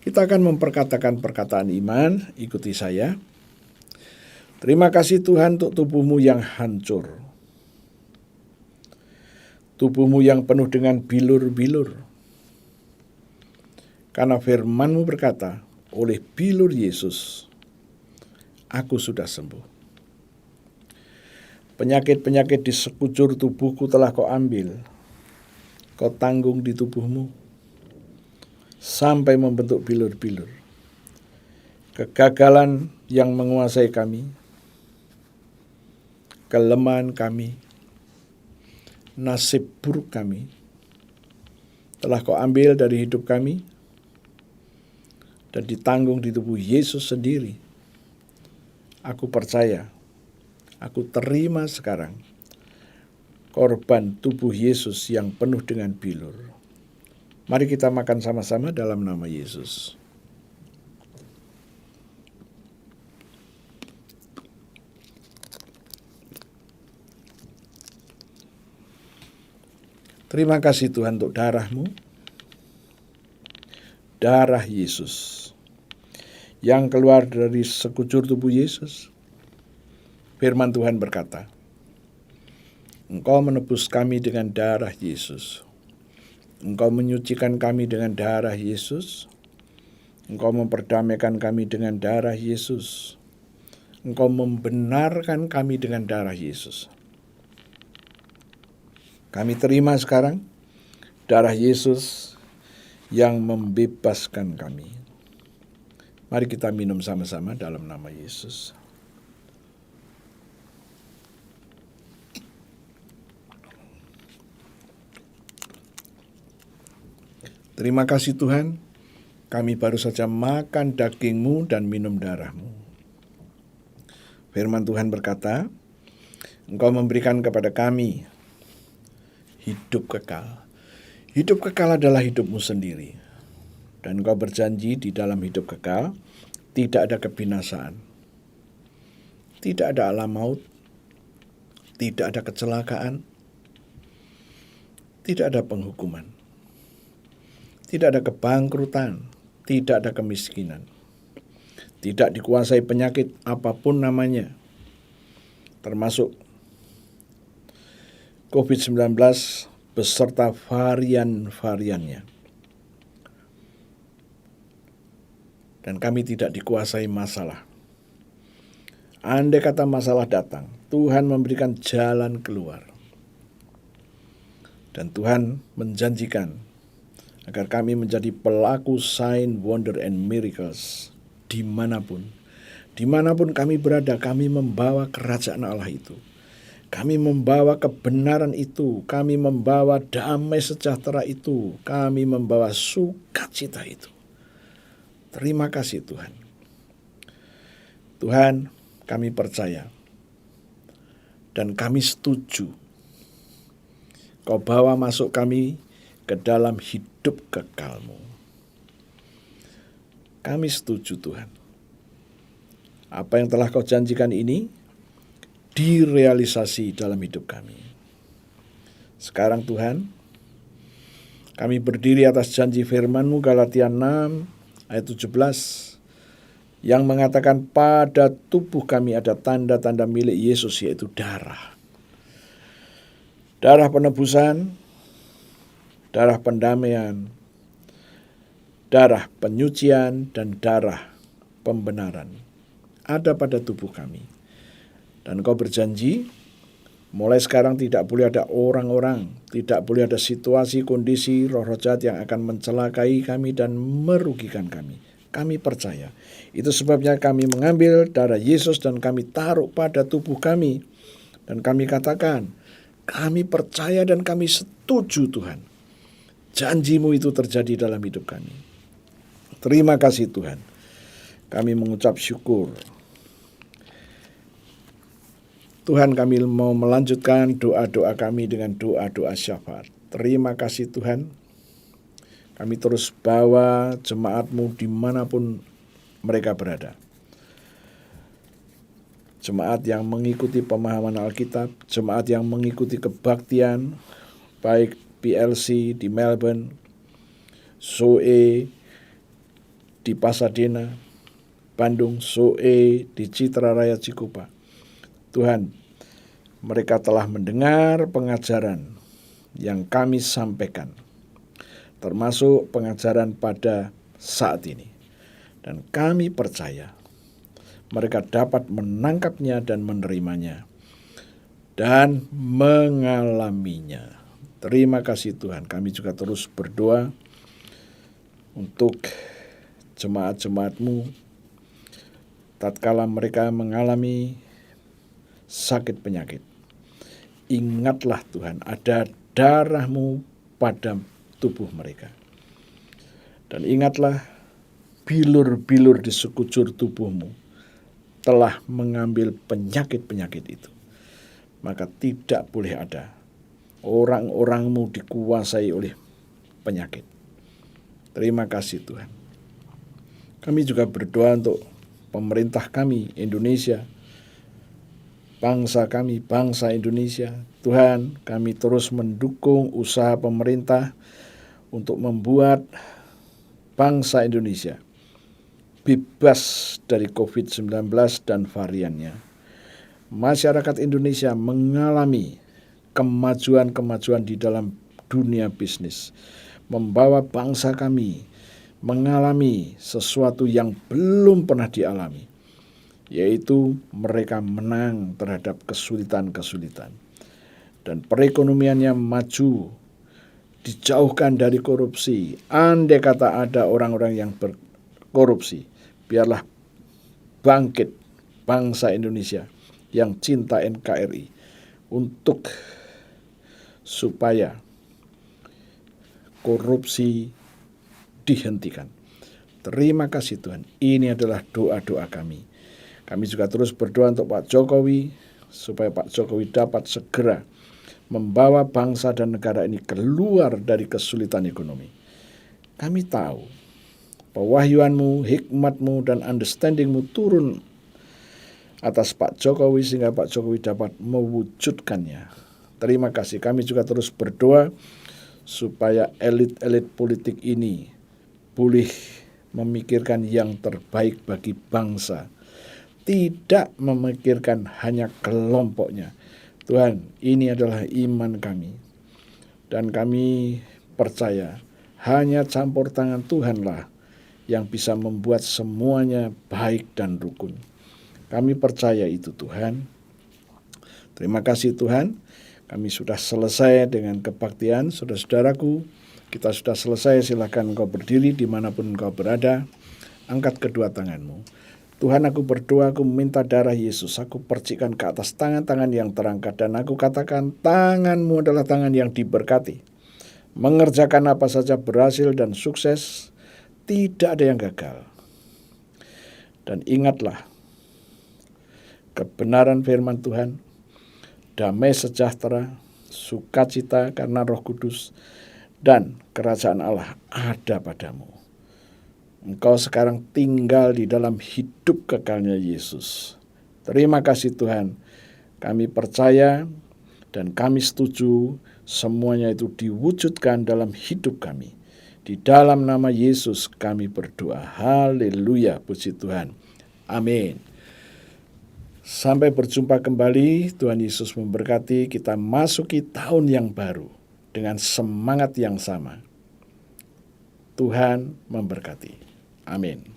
Kita akan memperkatakan perkataan iman. Ikuti saya. Terima kasih Tuhan untuk tubuhmu yang hancur. Tubuhmu yang penuh dengan bilur-bilur. Karena firman-Mu berkata, oleh bilur Yesus, aku sudah sembuh. Penyakit-penyakit di sekujur tubuhku telah Kau ambil. Kau tanggung di tubuhmu sampai membentuk bilur-bilur. Kegagalan yang menguasai kami, kelemahan kami, nasib buruk kami, telah Kau ambil dari hidup kami dan ditanggung di tubuh Yesus sendiri. Aku percaya, aku terima sekarang korban tubuh Yesus yang penuh dengan bilur. Mari kita makan sama-sama dalam nama Yesus. Terima kasih Tuhan untuk darah-Mu, darah Yesus yang keluar dari sekujur tubuh Yesus. Firman Tuhan berkata, Engkau menebus kami dengan darah Yesus. Engkau menyucikan kami dengan darah Yesus. Engkau memperdamaikan kami dengan darah Yesus. Engkau membenarkan kami dengan darah Yesus. Kami terima sekarang darah Yesus yang membebaskan kami. Mari kita minum sama-sama dalam nama Yesus. Terima kasih Tuhan, kami baru saja makan daging-Mu dan minum darah-Mu. Firman Tuhan berkata, Engkau memberikan kepada kami hidup kekal. Hidup kekal adalah hidup-Mu sendiri. Dan Engkau berjanji di dalam hidup kekal tidak ada kebinasaan, tidak ada alam maut, tidak ada kecelakaan, tidak ada penghukuman, tidak ada kebangkrutan, tidak ada kemiskinan, tidak dikuasai penyakit apapun namanya, termasuk COVID-19 beserta varian-variannya. Dan kami tidak dikuasai masalah. Andai kata masalah datang, Tuhan memberikan jalan keluar. Dan Tuhan menjanjikan agar kami menjadi pelaku sign, wonder, and miracles dimanapun. Dimanapun kami berada, kami membawa kerajaan Allah itu. Kami membawa kebenaran itu. Kami membawa damai sejahtera itu. Kami membawa sukacita itu. Terima kasih Tuhan. Tuhan, kami percaya dan kami setuju Kau bawa masuk kami ke dalam hidup kekal-Mu. Kami setuju Tuhan. Apa yang telah Kau janjikan ini direalisasi dalam hidup kami. Sekarang Tuhan, kami berdiri atas janji firman-Mu Galatia 6 ayat 17 yang mengatakan pada tubuh kami ada tanda-tanda milik Yesus, yaitu darah. Darah penebusan, darah pendamaian, darah penyucian, dan darah pembenaran ada pada tubuh kami. Dan Kau berjanji, mulai sekarang tidak boleh ada orang-orang, tidak boleh ada situasi, kondisi, roh-roh jahat yang akan mencelakai kami dan merugikan kami. Kami percaya. Itu sebabnya kami mengambil darah Yesus dan kami taruh pada tubuh kami. Dan kami katakan, kami percaya dan kami setuju Tuhan. Janji-Mu itu terjadi dalam hidup kami. Terima kasih Tuhan. Kami mengucap syukur. Tuhan, kami mau melanjutkan doa-doa kami dengan doa-doa syafaat. Terima kasih Tuhan. Kami terus bawa jemaat-Mu dimanapun mereka berada. Jemaat yang mengikuti pemahaman Alkitab, jemaat yang mengikuti kebaktian, baik PLC di Melbourne, Zoe di Pasadena, Bandung, Zoe di Citra Raya Cikupa. Tuhan, mereka telah mendengar pengajaran yang kami sampaikan, termasuk pengajaran pada saat ini. Dan kami percaya mereka dapat menangkapnya dan menerimanya dan mengalaminya. Terima kasih Tuhan. Kami juga terus berdoa untuk jemaat-jemaat-Mu tatkala mereka mengalami sakit penyakit. Ingatlah Tuhan, ada darah-Mu pada tubuh mereka. Dan ingatlah, bilur-bilur di sekujur tubuh-Mu telah mengambil penyakit-penyakit itu. Maka tidak boleh ada orang-orang-Mu dikuasai oleh penyakit. Terima kasih Tuhan. Kami juga berdoa untuk pemerintah kami, Indonesia, bangsa kami, bangsa Indonesia. Tuhan, kami terus mendukung usaha pemerintah untuk membuat bangsa Indonesia bebas dari COVID-19 dan variannya. Masyarakat Indonesia mengalami kemajuan-kemajuan di dalam dunia bisnis, membawa bangsa kami mengalami sesuatu yang belum pernah dialami, yaitu mereka menang terhadap kesulitan-kesulitan. Dan perekonomiannya maju, dijauhkan dari korupsi. Andai kata ada orang-orang yang berkorupsi, biarlah bangkit bangsa Indonesia yang cinta NKRI untuk supaya korupsi dihentikan. Terima kasih Tuhan. Ini adalah doa-doa kami. Kami juga terus berdoa untuk Pak Jokowi, supaya Pak Jokowi dapat segera membawa bangsa dan negara ini keluar dari kesulitan ekonomi. Kami tahu pewahyuan-Mu, hikmat-Mu, dan understanding-Mu turun atas Pak Jokowi sehingga Pak Jokowi dapat mewujudkannya. Terima kasih. Kami juga terus berdoa supaya elit-elit politik ini boleh memikirkan yang terbaik bagi bangsa, tidak memikirkan hanya kelompoknya. Tuhan, ini adalah iman kami, dan kami percaya hanya campur tangan Tuhanlah yang bisa membuat semuanya baik dan rukun. Kami percaya itu Tuhan. Terima kasih Tuhan. Kami sudah selesai dengan kebaktian. Saudara-saudaraku, kita sudah selesai. Silakan engkau berdiri dimanapun engkau berada. Angkat kedua tanganmu. Tuhan, aku berdoa, aku meminta darah Yesus. Aku percikan ke atas tangan-tangan yang terangkat. Dan aku katakan, tanganmu adalah tangan yang diberkati. Mengerjakan apa saja berhasil dan sukses. Tidak ada yang gagal. Dan ingatlah, kebenaran firman Tuhan, damai sejahtera, sukacita karena Roh Kudus, dan kerajaan Allah ada padamu. Engkau sekarang tinggal di dalam hidup kekalnya Yesus. Terima kasih Tuhan. Kami percaya dan kami setuju semuanya itu diwujudkan dalam hidup kami. Di dalam nama Yesus kami berdoa. Haleluya, puji Tuhan. Amin. Sampai berjumpa kembali. Tuhan Yesus memberkati. Kita masuki tahun yang baru dengan semangat yang sama. Tuhan memberkati. Amin.